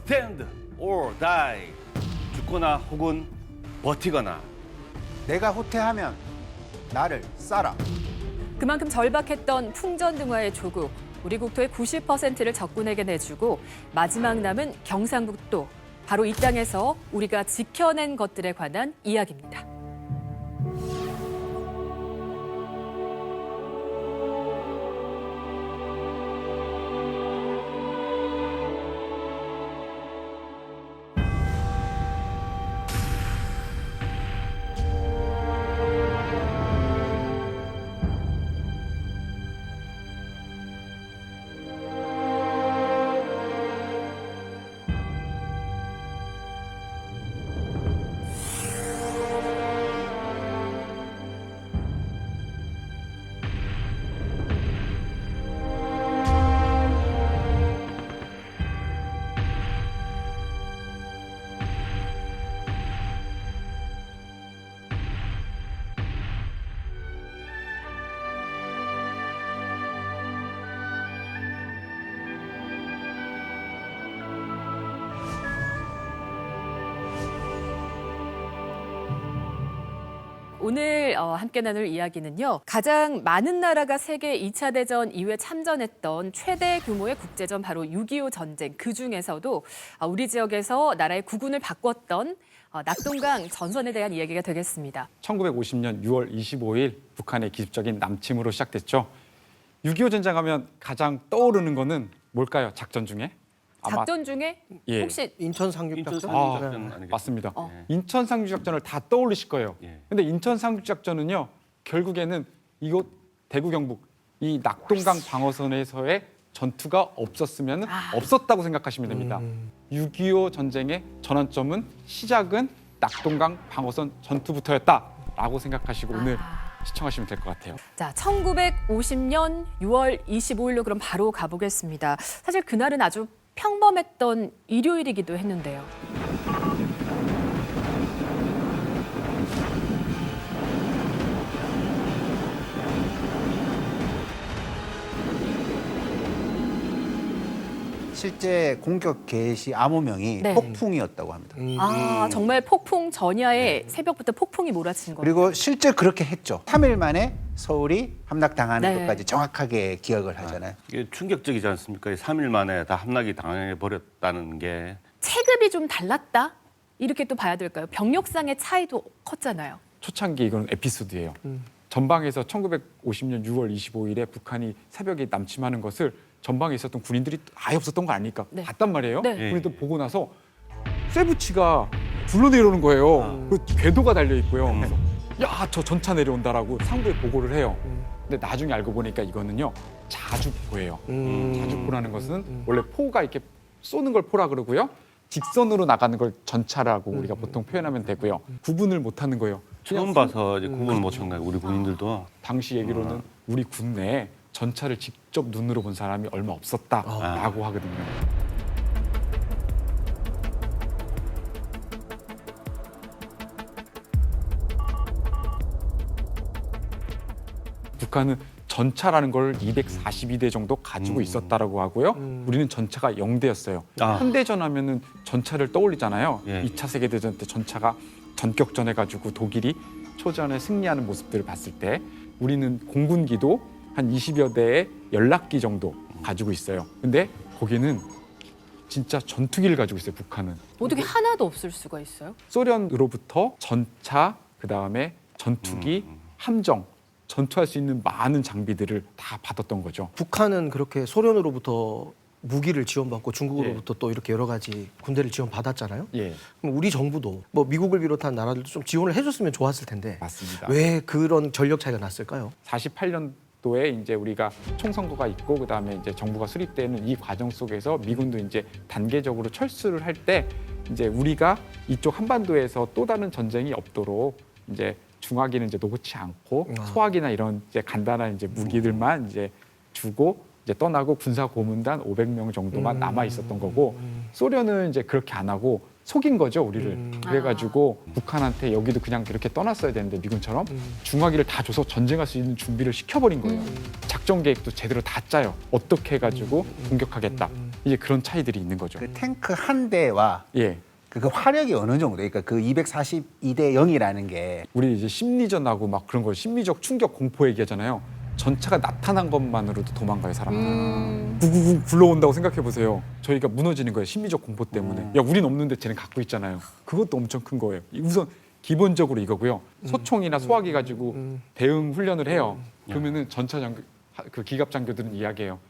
stand or die. 죽거나 혹은 버티거나. 내가 후퇴하면 나를 쏴라. 그만큼 절박했던 풍전등화의 조국, 우리 국토의 90%를 적군에게 내주고 마지막 남은 경상북도, 바로 이 땅에서 우리가 지켜낸 것들에 관한 이야기입니다. 오늘 함께 나눌 이야기는요. 가장 많은 나라가 세계 2차 대전 이후에 참전했던 최대 규모의 국제전 바로 6.25 전쟁. 그중에서도 우리 지역에서 나라의 국운을 바꿨던 낙동강 전선에 대한 이야기가 되겠습니다. 1950년 6월 25일 북한의 기습적인 남침으로 시작됐죠. 6.25 전쟁하면 가장 떠오르는 거는 뭘까요? 작전 중에? 작전 중에 예. 혹시 인천 상륙작전? 상륙작전 아니겠습니까? 맞습니다. 예. 인천 상륙작전을 다 떠올리실 거예요. 예. 근데 인천 상륙작전은요. 결국에는 이곳 대구 경북 이 낙동강 방어선에서의 전투가 없었으면 없었다고 생각하시면 됩니다. 6.25 전쟁의 전환점은 시작은 낙동강 방어선 전투부터였다라고 생각하시고 오늘 시청하시면 될 것 같아요. 자, 1950년 6월 25일로 그럼 바로 가보겠습니다. 사실 그날은 아주 평범했던 일요일이기도 했는데요. 실제 공격 개시 암호명이 네. 폭풍이었다고 합니다. 정말 폭풍 전야에 새벽부터 폭풍이 몰아친 거예요. 그리고 실제 그렇게 했죠. 3일 만에 서울이 함락당하는 네. 것까지 정확하게 기억을 하잖아요. 이게 충격적이지 않습니까? 3일 만에 다 함락이 당해버렸다는 게. 체급이 좀 달랐다? 이렇게 또 봐야 될까요? 병력상의 차이도 컸잖아요. 초창기 이건 에피소드예요. 전방에서 1950년 6월 25일에 북한이 새벽에 남침하는 것을 전방에 있었던 군인들이 아예 없었던 거 아니까 네. 봤단 말이에요. 네. 군인들 보고 나서 쇠붙이가 굴러 내려오는 거예요. 그 궤도가 달려 있고요. 그래서 야, 저 전차 내려온다라고 상부에 보고를 해요. 근데 나중에 알고 보니까 이거는요 자주포예요. 자주포라는 것은 원래 포가 이렇게 쏘는 걸 포라 그러고요. 직선으로 나가는 걸 전차라고 우리가 보통 표현하면 되고요. 구분을 못하는 거예요. 처음 봐서 이제 구분을 못한 거예요. 우리 군인들도. 당시 얘기로는 우리 군 내에 전차를 직접 눈으로 본 사람이 얼마 없었다라고 하거든요. 북한은 전차라는 걸 242대 정도 가지고 있었다라고 하고요. 우리는 전차가 0대였어요. 현대전 하면은 전차를 떠올리잖아요. 예. 2차 세계대전 때 전차가 전격전해가지고 독일이 초전에 승리하는 모습들을 봤을 때 우리는 공군기도 한 20여 대의 연락기 정도 가지고 있어요. 근데 거기는 진짜 전투기를 가지고 있어요, 북한은. 어떻게 하나도 없을 수가 있어요? 소련으로부터 전차, 그다음에 전투기, 함정, 전투할 수 있는 많은 장비들을 다 받았던 거죠. 북한은 그렇게 소련으로부터 무기를 지원받고 중국으로부터 또 이렇게 여러 가지 군대를 지원받았잖아요. 예, 그럼 우리 정부도 뭐 미국을 비롯한 나라들도 좀 지원을 해줬으면 좋았을 텐데 맞습니다. 왜 그런 전력 차이가 났을까요? 48년도에 이제 우리가 총선거가 있고 그다음에 이제 정부가 수립되는 이 과정 속에서 미군도 이제 단계적으로 철수를 할 때 이제 우리가 이쪽 한반도에서 또 다른 전쟁이 없도록 이제 중화기는 이제 놓지 않고 소화기나 이런 이제 간단한 이제 무기들만 이제 주고 이제 떠나고 군사 고문단 500명 정도만 남아 있었던 거고 소련은 이제 그렇게 안 하고 속인 거죠 우리를. 그래가지고 북한한테 여기도 그냥 이렇게 떠났어야 되는데 미군처럼 중화기를 다 줘서 전쟁할 수 있는 준비를 시켜버린 거예요. 작전 계획도 제대로 다 짜요. 어떻게 해가지고 공격하겠다. 이제 그런 차이들이 있는 거죠. 그 탱크 한 대와 예. 그 화력이 어느 정도? 그러니까 그 242대 0이라는 게 우리 이제 심리전하고 막 그런 거 심리적 충격 공포 얘기하잖아요. 전차가 나타난 것만으로도 도망가요, 사람들. 구구구 불러온다고 생각해 보세요. 저희가 무너지는 거예요, 심리적 공포 때문에. 야, 우린 없는데 쟤는 갖고 있잖아요. 그것도 엄청 큰 거예요. 우선 기본적으로 이거고요. 소총이나 소화기 가지고 대응 훈련을 해요. 그러면은 전차 장교, 그 기갑 장교들은 이야기해요.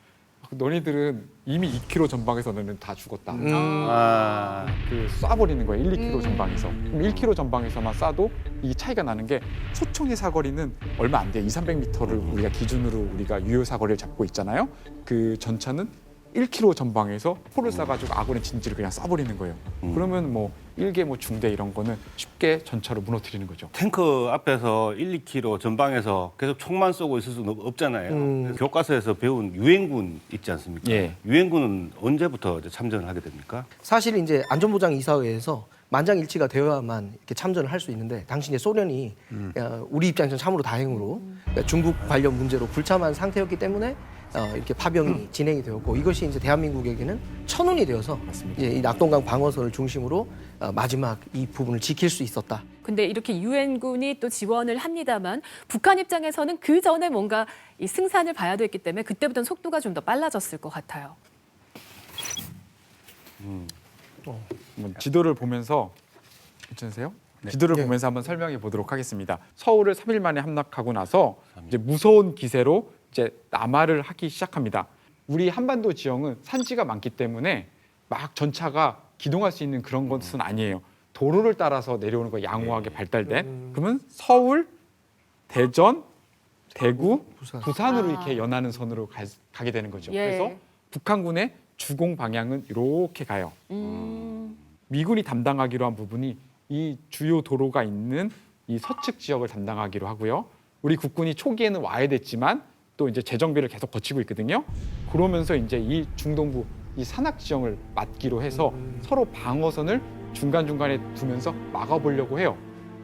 너희들은 이미 2km 전방에서 너는 다 죽었다. 아, 그 쏴버리는 거예요. 1, 2km 전방에서. 그럼 1km 전방에서만 쏴도 이 차이가 나는 게 소총의 사거리는 얼마 안 돼요. 200~300m를 우리가 기준으로 우리가 유효 사거리를 잡고 있잖아요. 그 전차는 1km 전방에서 포를 쏴가지고 아군의 진지를 그냥 쏴버리는 거예요. 그러면 뭐 일개 뭐 중대 이런 거는 쉽게 전차로 무너뜨리는 거죠. 탱크 앞에서 1, 2km 전방에서 계속 총만 쏘고 있을 수는 없잖아요. 교과서에서 배운 유엔군 있지 않습니까? 예. 유엔군은 언제부터 이제 참전을 하게 됩니까? 사실 이제 안전보장이사회에서 만장일치가 되어야만 이렇게 참전을 할 수 있는데 당시 이제 소련이 우리 입장에서는 참으로 다행으로 그러니까 중국 관련 문제로 불참한 상태였기 때문에 이렇게 파병이 진행이 되었고 이것이 이제 대한민국에게는 천운이 되어서 이제 이 낙동강 방어선을 중심으로 마지막 이 부분을 지킬 수 있었다. 근데 이렇게 유엔군이 또 지원을 합니다만 북한 입장에서는 그 전에 뭔가 이 승산을 봐야 됐기 때문에 그때부터는 속도가 좀 더 빨라졌을 것 같아요. 한번 지도를 보면서 괜찮으세요? 지도를 보면서 한번 설명해 보도록 하겠습니다. 서울을 3일 만에 함락하고 나서 이제 무서운 기세로 이제 남하를 하기 시작합니다. 우리 한반도 지형은 산지가 많기 때문에 막 전차가 기동할 수 있는 그런 것은 아니에요. 도로를 따라서 내려오는 거 양호하게 발달된. 그러면 서울, 대전, 대구, 부산으로 이렇게 연하는 선으로 가게 되는 거죠. 예. 그래서 북한군의 주공 방향은 이렇게 가요. 미군이 담당하기로 한 부분이 이 주요 도로가 있는 이 서측 지역을 담당하기로 하고요. 우리 국군이 초기에는 와야 됐지만 또 이제 재정비를 계속 거치고 있거든요. 그러면서 이제 이 중동부 이 산악 지형을 맡기로 해서 서로 방어선을 중간중간에 두면서 막아보려고 해요.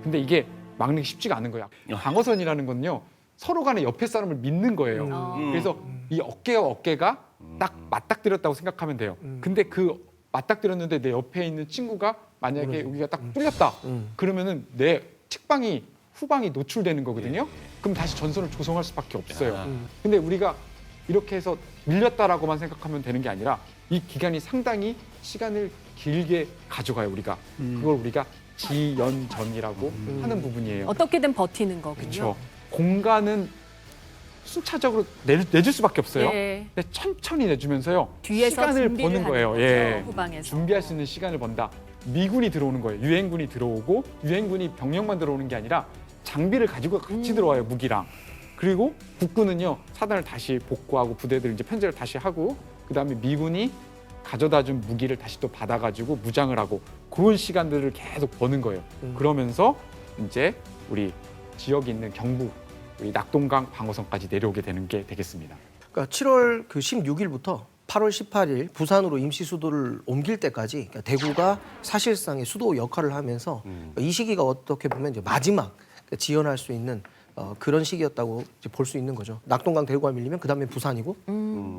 근데 이게 막는 게 쉽지가 않은 거야. 방어선이라는 건요. 서로 간에 옆에 사람을 믿는 거예요. 그래서 이 어깨와 어깨가 딱 맞닥뜨렸다고 생각하면 돼요. 근데 그 맞닥뜨렸는데 내 옆에 있는 친구가 만약에 여기가 딱 뚫렸다. 그러면은 내 측방이 후방이 노출되는 거거든요. 그럼 다시 전선을 조성할 수밖에 없어요. 근데 우리가 이렇게 해서 밀렸다라고만 생각하면 되는 게 아니라 이 기간이 상당히 시간을 길게 가져가요. 우리가 그걸 우리가 지연전이라고 하는 부분이에요. 어떻게든 버티는 거군요. 그렇죠. 공간은 순차적으로 내줄 수밖에 없어요. 예. 근데 천천히 내주면서요. 뒤에서 시간을 준비를 버는 하는 거예요. 거죠, 예. 후방에서. 준비할 수 있는 시간을 번다. 미군이 들어오는 거예요. 유엔군이 들어오고 유엔군이 병력만 들어오는 게 아니라 장비를 가지고 같이 들어와요. 무기랑. 그리고 국군은요. 사단을 다시 복구하고 부대들 이제 편제를 다시 하고 그다음에 미군이 가져다준 무기를 다시 또 받아가지고 무장을 하고 그런 시간들을 계속 버는 거예요. 그러면서 이제 우리 지역에 있는 경북 우리 낙동강 방어선까지 내려오게 되는 게 되겠습니다. 그러니까 7월 그 16일부터 8월 18일 부산으로 임시 수도를 옮길 때까지 그러니까 대구가 사실상의 수도 역할을 하면서 이 시기가 어떻게 보면 이제 마지막 지연할 수 있는 그런 시기였다고 볼 수 있는 거죠. 낙동강 대구가 밀리면 그다음에 부산이고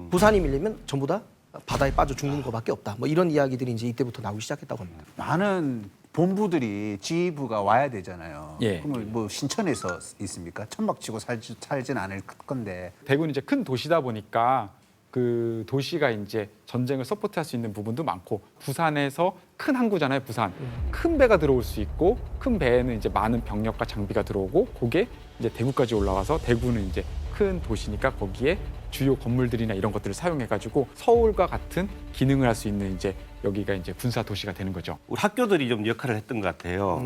부산이 밀리면 전부 다 바다에 빠져 죽는 것밖에 없다. 뭐 이런 이야기들이 이제 이때부터 나오기 시작했다고 합니다. 많은 본부들이 지휘부가 와야 되잖아요. 예. 그러면 뭐 신천에서 있습니까? 천막치고 살진 않을 건데. 대구는 이제 큰 도시다 보니까 그 도시가 이제 전쟁을 서포트할 수 있는 부분도 많고 부산에서 큰 항구잖아요. 부산 큰 배가 들어올 수 있고 큰 배에는 이제 많은 병력과 장비가 들어오고 그게 이제 대구까지 올라와서 대구는 이제 큰 도시니까 거기에 주요 건물들이나 이런 것들을 사용해가지고 서울과 같은 기능을 할 수 있는 이제 여기가 이제 군사 도시가 되는 거죠. 우리 학교들이 좀 역할을 했던 것 같아요.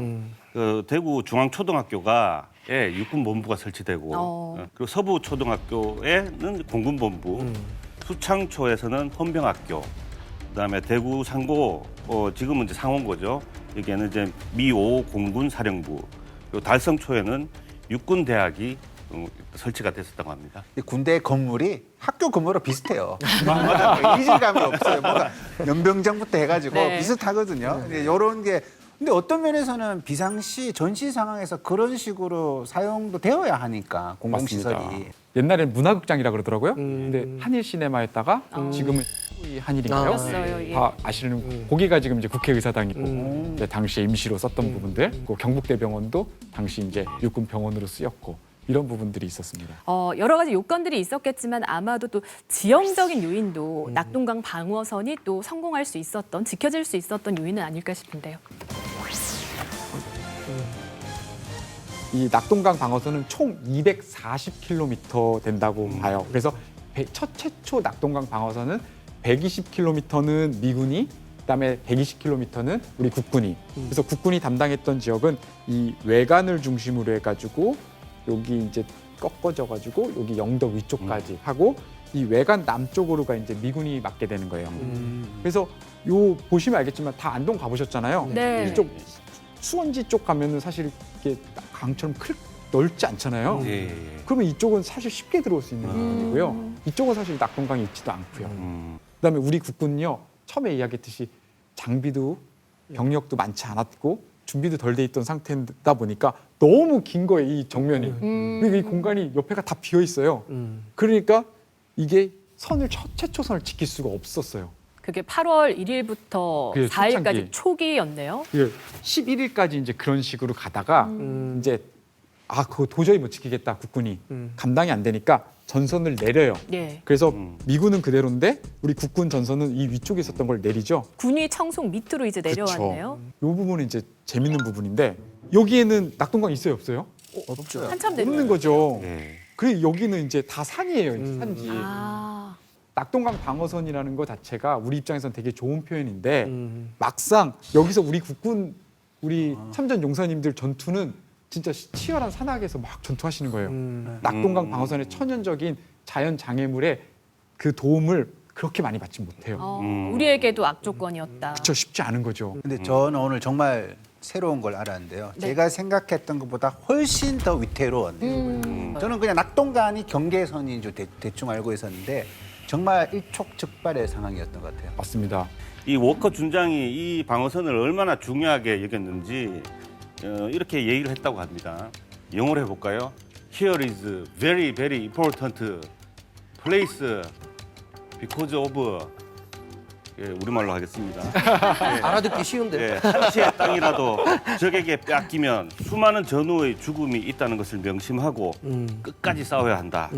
그 대구 중앙초등학교가 육군 본부가 설치되고 그리고 서부 초등학교에는 공군 본부, 수창초에서는 헌병학교, 그다음에 대구 상고 지금은 이제 상원고죠. 여기에는 이제 미5 공군 사령부, 그리고 달성초에는 육군 대학이 설치가 됐었다고 합니다. 군대 건물이 학교 건물과 비슷해요. 이질감이 없어요. 뭔가 연병장부터 해가지고 네. 비슷하거든요. 이런 게 근데 어떤 면에서는 비상시 전시 상황에서 그런 식으로 사용도 되어야 하니까 공공시설이. 맞습니다. 옛날에는 문화극장이라 그러더라고요. 근데 한일 시네마였다가 지금은 한일인가요? 그랬어요, 예. 다 아시는 거기가 지금 이제 국회의사당이고 이제 당시에 임시로 썼던 부분들, 그 경북대병원도 당시 이제 육군 병원으로 쓰였고 이런 부분들이 있었습니다. 여러 가지 요건들이 있었겠지만 아마도 또 지형적인 요인도 낙동강 방어선이 또 성공할 수 있었던, 지켜질 수 있었던 요인은 아닐까 싶은데요. 이 낙동강 방어선은 총 240km 된다고 봐요. 그래서 최초 낙동강 방어선은 120km는 미군이, 그다음에 120km는 우리 국군이. 그래서 국군이 담당했던 지역은 이 외관을 중심으로 해가지고 여기 이제 꺾어져 가지고 여기 영덕 위쪽까지 하고 이 외관 남쪽으로가 이제 미군이 맡게 되는 거예요. 그래서 요 보시면 알겠지만 다 안동 가보셨잖아요. 네. 이쪽 수원지 쪽 가면은 사실 이게 강처럼 넓지 않잖아요. 예. 그러면 이쪽은 사실 쉽게 들어올 수 있는 구간이고요. 이쪽은 사실 낙동강이 있지도 않고요. 그다음에 우리 국군은요, 처음에 이야기했듯이 장비도 병력도 많지 않았고 준비도 덜 돼 있던 상태다 보니까 너무 긴 거예요, 이 정면이. 그리고 이 공간이 옆에가 다 비어 있어요. 그러니까 이게 최초선을 지킬 수가 없었어요. 그게 8월 1일부터 그게 4일까지 초창기. 초기였네요. 11일까지 이제 그런 식으로 가다가 이제 그거 도저히 못 지키겠다, 국군이. 감당이 안 되니까 전선을 내려요. 예. 그래서 미군은 그대로인데 우리 국군 전선은 이 위쪽에 있었던 걸 내리죠. 군위 청송 밑으로 이제 내려왔네요. 이 부분은 이제 재밌는 부분인데 여기에는 낙동강 있어요, 없어요? 없죠. 한참 내려. 없는 거죠. 예. 그리고 여기는 이제 다 산이에요, 산지. 아, 낙동강 방어선이라는 것 자체가 우리 입장에서는 되게 좋은 표현인데 막상 여기서 우리 국군, 우리 참전 용사님들 전투는 진짜 치열한 산악에서 막 전투하시는 거예요. 낙동강 방어선의 천연적인 자연 장애물에 그 도움을 그렇게 많이 받지 못해요. 우리에게도 악조건이었다. 그쵸, 쉽지 않은 거죠. 근데 저는 오늘 정말 새로운 걸 알았는데요. 제가 생각했던 것보다 훨씬 더 위태로웠네요. 저는 그냥 낙동강이 경계선인 줄 대충 알고 있었는데 정말 일촉즉발의 상황이었던 것 같아요. 맞습니다. 이 워커 준장이 이 방어선을 얼마나 중요하게 여겼는지 이렇게 얘기를 했다고 합니다. 영어로 해볼까요? Here is very, very important place because of 우리말로 하겠습니다. 알아듣기 쉬운데. 한 채의 땅이라도 적에게 뺏기면 수많은 전우의 죽음이 있다는 것을 명심하고 끝까지 싸워야 한다.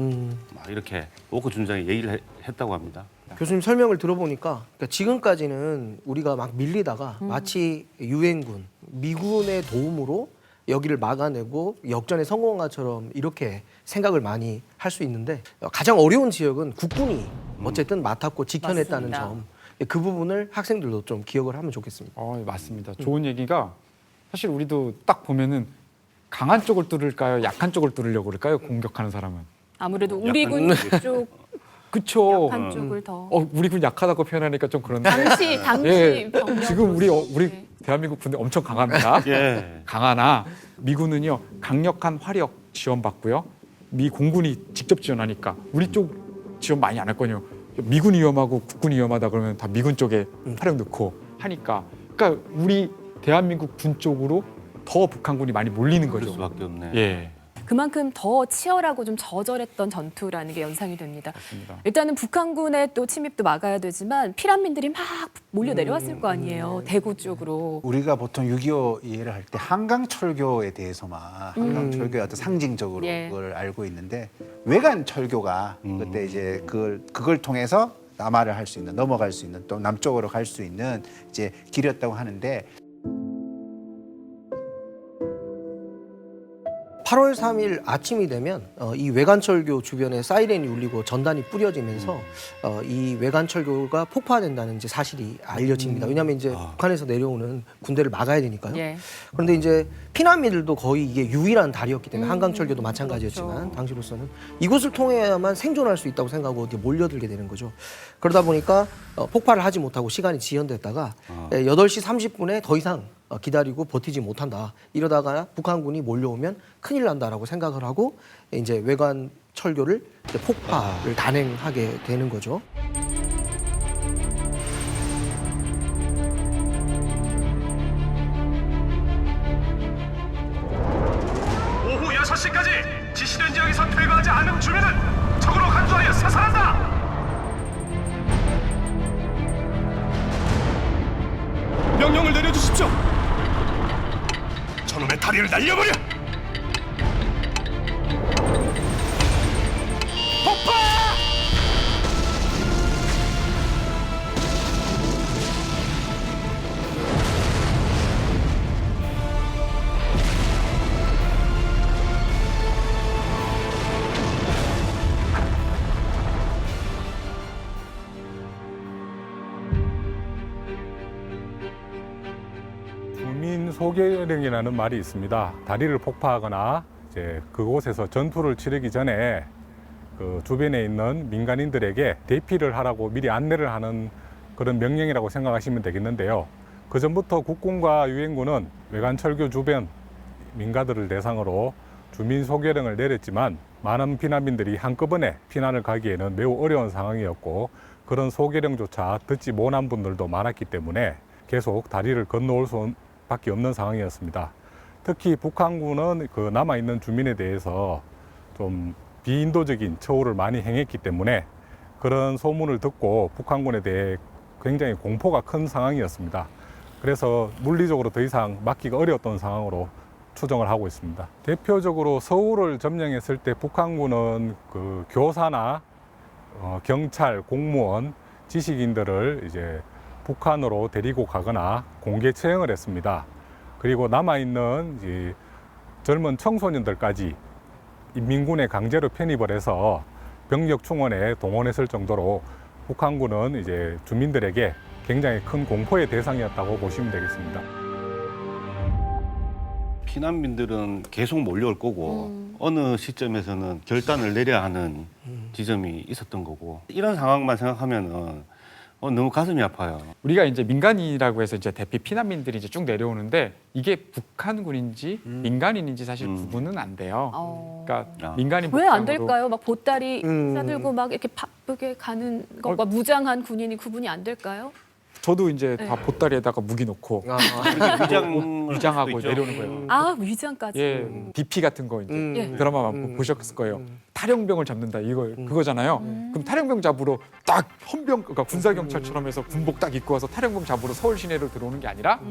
막 이렇게 워커 준장이 얘기를 했다고 합니다. 교수님 설명을 들어보니까 그러니까 지금까지는 우리가 막 밀리다가 마치 유엔군, 미군의 도움으로 여기를 막아내고 역전에 성공한 것처럼 이렇게 생각을 많이 할 수 있는데 가장 어려운 지역은 국군이 어쨌든 맡았고 지켜냈다는 맞습니다. 점. 그 부분을 학생들도 좀 기억을 하면 좋겠습니다. 맞습니다. 좋은 얘기가 사실 우리도 딱 보면은 강한 쪽을 뚫을까요? 약한 쪽을 뚫으려고 그럴까요? 공격하는 사람은. 아무래도 우리 군 쪽, 그쵸. 약한 쪽을 더. 우리 군 약하다고 표현하니까 좀 그런데. 당시 예, 병력. 지금 우리 대한민국 군대 엄청 강합니다. 예. 강하나 미군은요 강력한 화력 지원받고요. 미 공군이 직접 지원하니까 우리 쪽 지원 많이 안 할 거냐. 미군이 위험하고 국군이 위험하다 그러면 다 미군 쪽에 화력 넣고 하니까. 그러니까 우리 대한민국 군 쪽으로 더 북한군이 많이 몰리는 그럴 거죠. 수밖에 없네. 예, 그만큼 더 치열하고 좀 저절했던 전투라는 게 연상이 됩니다. 맞습니다. 일단은 북한군의 또 침입도 막아야 되지만 피난민들이 막 몰려 내려왔을 거 아니에요. 대구 쪽으로. 우리가 보통 6.25 이해를 할 때 한강철교에 대해서만 한강철교의 어떤 상징적으로 예. 그걸 알고 있는데 외관철교가 그때 이제 그걸 통해서 남하를 할 수 있는, 넘어갈 수 있는, 또 남쪽으로 갈 수 있는 이제 길이었다고 하는데 8월 3일 아침이 되면 이 외관철교 주변에 사이렌이 울리고 전단이 뿌려지면서 이 외관철교가 폭파된다는 이제 사실이 알려집니다. 왜냐하면 이제 북한에서 내려오는 군대를 막아야 되니까요. 예. 그런데 이제 피난민들도 거의 이게 유일한 다리였기 때문에 한강철교도 마찬가지였지만 그렇죠. 당시로서는 이곳을 통해야만 생존할 수 있다고 생각하고 이렇게 몰려들게 되는 거죠. 그러다 보니까 폭발을 하지 못하고 시간이 지연됐다가 8시 30분에 더 이상 기다리고 버티지 못한다. 이러다가 북한군이 몰려오면 큰일 난다라고 생각을 하고 이제 외관 철교를 이제 폭파를 단행하게 되는 거죠. 오후 6시까지 지시된 지역에서 퇴거하지 하지 않은 주민을 적으로 간주하여 사살한다. 명령을 내려주십시오. 저놈의 다리를 날려버려. 폭파! 주민 소개령이라는 말이 있습니다. 다리를 폭파하거나 이제 그곳에서 전투를 치르기 전에 그 주변에 있는 민간인들에게 대피를 하라고 미리 안내를 하는 그런 명령이라고 생각하시면 되겠는데요. 그 전부터 국군과 유엔군은 외관철교 주변 민가들을 대상으로 주민 소개령을 내렸지만 많은 피난민들이 한꺼번에 피난을 가기에는 매우 어려운 상황이었고 그런 소개령조차 듣지 못한 분들도 많았기 때문에 계속 다리를 건너올 수밖에 없는 상황이었습니다. 특히 북한군은 그 남아있는 주민에 대해서 좀 비인도적인 처우를 많이 행했기 때문에 그런 소문을 듣고 북한군에 대해 굉장히 공포가 큰 상황이었습니다. 그래서 물리적으로 더 이상 막기가 어려웠던 상황으로 추정을 하고 있습니다. 대표적으로 서울을 점령했을 때 북한군은 그 교사나 경찰, 공무원, 지식인들을 이제 북한으로 데리고 가거나 공개 처형을 했습니다. 그리고 남아있는 이제 젊은 청소년들까지 인민군에 강제로 편입을 해서 병력 충원에 동원했을 정도로 북한군은 이제 주민들에게 굉장히 큰 공포의 대상이었다고 보시면 되겠습니다. 피난민들은 계속 몰려올 거고 어느 시점에서는 결단을 내려야 하는 지점이 있었던 거고 이런 상황만 생각하면은 너무 가슴이 아파요. 우리가 이제 민간인이라고 해서 이제 대피 피난민들이 이제 쭉 내려오는데 이게 북한군인지 민간인인지 사실 구분은 안 돼요. 그러니까 민간인 왜 안 복장으로 될까요? 막 보따리 싸들고 막 이렇게 바쁘게 가는 것과 무장한 군인이 구분이 안 될까요? 저도 이제 네. 다 보따리에다가 무기 넣고 위장하고 내려오는 거예요. 아, 위장까지. 예, DP 같은 거 이제 예. 드라마 보셨을 거예요. 탈영병을 잡는다 이거 그거잖아요. 그럼 탈영병 잡으러 딱 헌병 그러니까 군사 경찰처럼 해서 군복 딱 입고 와서 탈영병 잡으러 서울 시내로 들어오는 게 아니라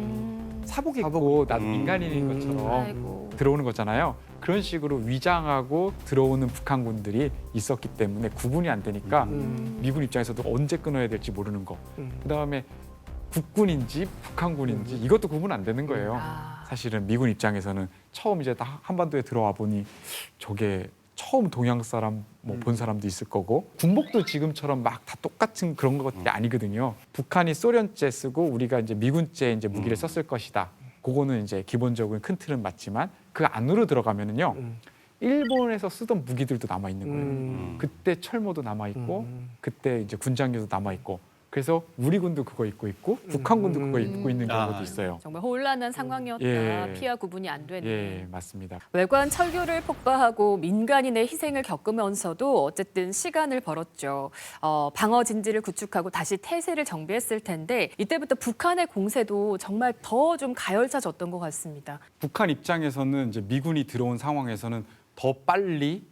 사복 입고 나도 민간인인 것처럼 아이고. 들어오는 거잖아요. 그런 식으로 위장하고 들어오는 북한군들이 있었기 때문에 구분이 안 되니까 미군 입장에서도 언제 끊어야 될지 모르는 거. 그다음에 국군인지 북한군인지 이것도 구분 안 되는 거예요. 사실은 미군 입장에서는 처음 이제 딱 한반도에 들어와 보니 저게 처음 동양 사람 뭐 본 사람도 있을 거고 군복도 지금처럼 막 다 똑같은 그런 것들이 아니거든요. 북한이 소련제 쓰고 우리가 이제 미군제 이제 무기를 썼을 것이다. 그거는 이제 기본적인 큰 틀은 맞지만 그 안으로 들어가면은요. 일본에서 쓰던 무기들도 남아 있는 거예요. 그때 철모도 남아 있고 그때 이제 군장류도 남아 있고 그래서 우리 군도 그거 입고 있고 북한군도 그거 입고 있는 경우도 있어요. 정말 혼란한 상황이었다. 예. 피와 구분이 안 되는. 예, 맞습니다. 외관 철교를 폭파하고 민간인의 희생을 겪으면서도 어쨌든 시간을 벌었죠. 방어 진지를 구축하고 다시 태세를 정비했을 텐데 이때부터 북한의 공세도 정말 더 좀 가열차졌던 것 같습니다. 북한 입장에서는 이제 미군이 들어온 상황에서는 더 빨리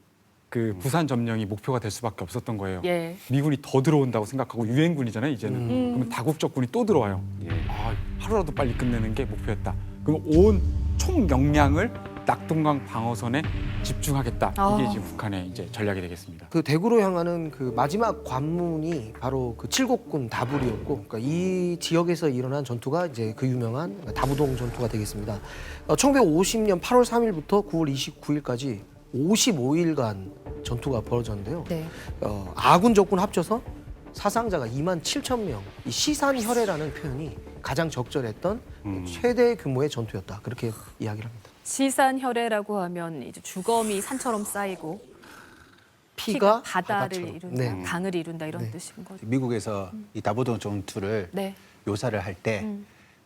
그 부산 점령이 목표가 될 수밖에 없었던 거예요. 예. 미군이 더 들어온다고 생각하고 유엔군이잖아요, 이제는. 그러면 다국적군이 또 들어와요. 아, 하루라도 빨리 끝내는 게 목표였다. 그럼 온 총 역량을 낙동강 방어선에 집중하겠다. 이게 지금 북한의 이제 전략이 되겠습니다. 그 대구로 향하는 그 마지막 관문이 바로 그 칠곡군 다불이었고, 그러니까 이 지역에서 일어난 전투가 이제 그 유명한 다부동 전투가 되겠습니다. 1950년 8월 3일부터 9월 29일까지 55일간 전투가 벌어졌는데요. 네. 아군 적군 합쳐서 사상자가 27,000명. 이 시산혈해라는 표현이 가장 적절했던 최대 규모의 전투였다. 그렇게 이야기를 합니다. 시산혈해라고 하면 이제 주검이 산처럼 쌓이고 피가 바다를 바다처럼. 이룬다, 네. 강을 이룬다 이런 네. 뜻인 거죠. 미국에서 이 다부동 전투를 네. 묘사를 할 때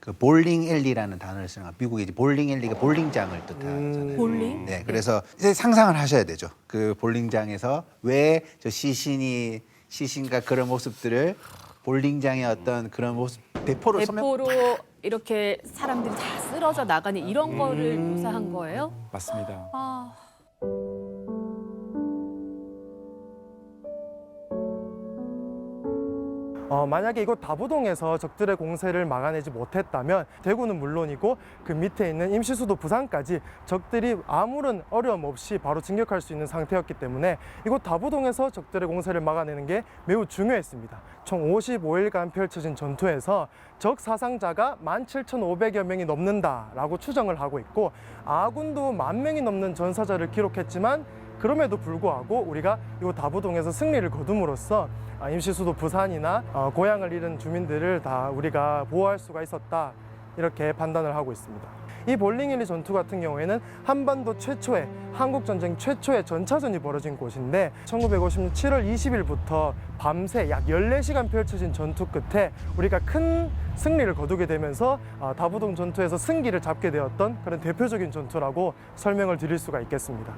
그 볼링 앨리라는 단어를 쓰는 거예요. 미국이 이제 볼링 앨리가 볼링장을 뜻하잖아요. 볼링? 네, 그래서 이제 상상을 하셔야 되죠. 그 볼링장에서 왜 저 시신과 그런 모습들을 볼링장의 어떤 그런 모습 대포로 대포로 이렇게 사람들이 다 쓰러져 나가는 이런 거를 묘사한 거예요? 맞습니다. 아, 만약에 이곳 다부동에서 적들의 공세를 막아내지 못했다면 대구는 물론이고 그 밑에 있는 임시수도 부산까지 적들이 아무런 어려움 없이 바로 진격할 수 있는 상태였기 때문에 이곳 다부동에서 적들의 공세를 막아내는 게 매우 중요했습니다. 총 55일간 펼쳐진 전투에서 적 사상자가 17,500여 명이 넘는다라고 추정을 하고 있고 아군도 10,000명이 넘는 전사자를 기록했지만 그럼에도 불구하고 우리가 이 다부동에서 승리를 거둠으로써 임시수도 부산이나 고향을 잃은 주민들을 다 우리가 보호할 수가 있었다 이렇게 판단을 하고 있습니다. 이 볼링1리 전투 같은 경우에는 한반도 최초의 한국전쟁 최초의 전차전이 벌어진 곳인데 1950년 7월 20일부터 밤새 약 14시간 펼쳐진 전투 끝에 우리가 큰 승리를 거두게 되면서 다부동 전투에서 승기를 잡게 되었던 그런 대표적인 전투라고 설명을 드릴 수가 있겠습니다.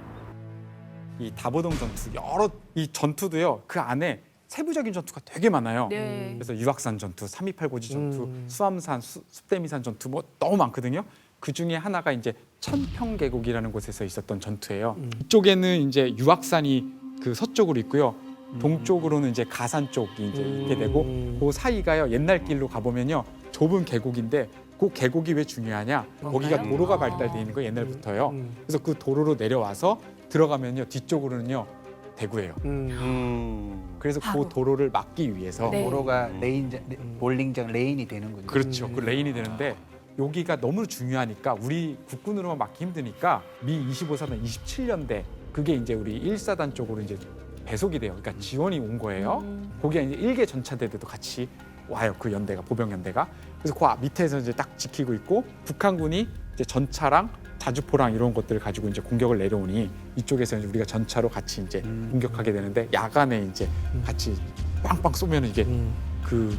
이 다부동 전투 여러 이 전투도요. 그 안에 세부적인 전투가 되게 많아요. 네. 그래서 유악산 전투, 3.28고지 전투, 수암산, 숲대미산 전투 뭐 너무 많거든요. 그 중에 하나가 이제 천평계곡이라는 곳에서 있었던 전투예요. 이쪽에는 이제 유악산이 그 서쪽으로 있고요. 동쪽으로는 이제 가산 쪽이 이제 있게 되고 그 사이가요. 옛날 길로 가보면요. 좁은 계곡인데 그 계곡이 왜 중요하냐? 거기가 도로가 발달돼 있는 거예요. 옛날부터요. 그래서 그 도로로 내려와서 들어가면요. 뒤쪽으로는요. 대구예요. 그래서 그 도로를 막기 위해서 네. 도로가 볼링장 레인이 되는군요. 그렇죠. 그 레인이 되는데 여기가 너무 중요하니까 우리 국군으로만 막기 힘드니까 미 25사단 27년대 그게 이제 우리 1사단 쪽으로 이제 배속이 돼요. 그러니까 지원이 온 거예요. 거기에 이제 1개 전차대도 같이 와요. 그 연대가 보병 연대가. 그래서 그 밑에서 이제 딱 지키고 있고 북한군이 이제 전차랑 자주포랑 이런 것들을 가지고 이제 공격을 내려오니 이쪽에서 이제 우리가 전차로 같이 이제 공격하게 되는데 야간에 이제 같이 빵빵 쏘면 이게 그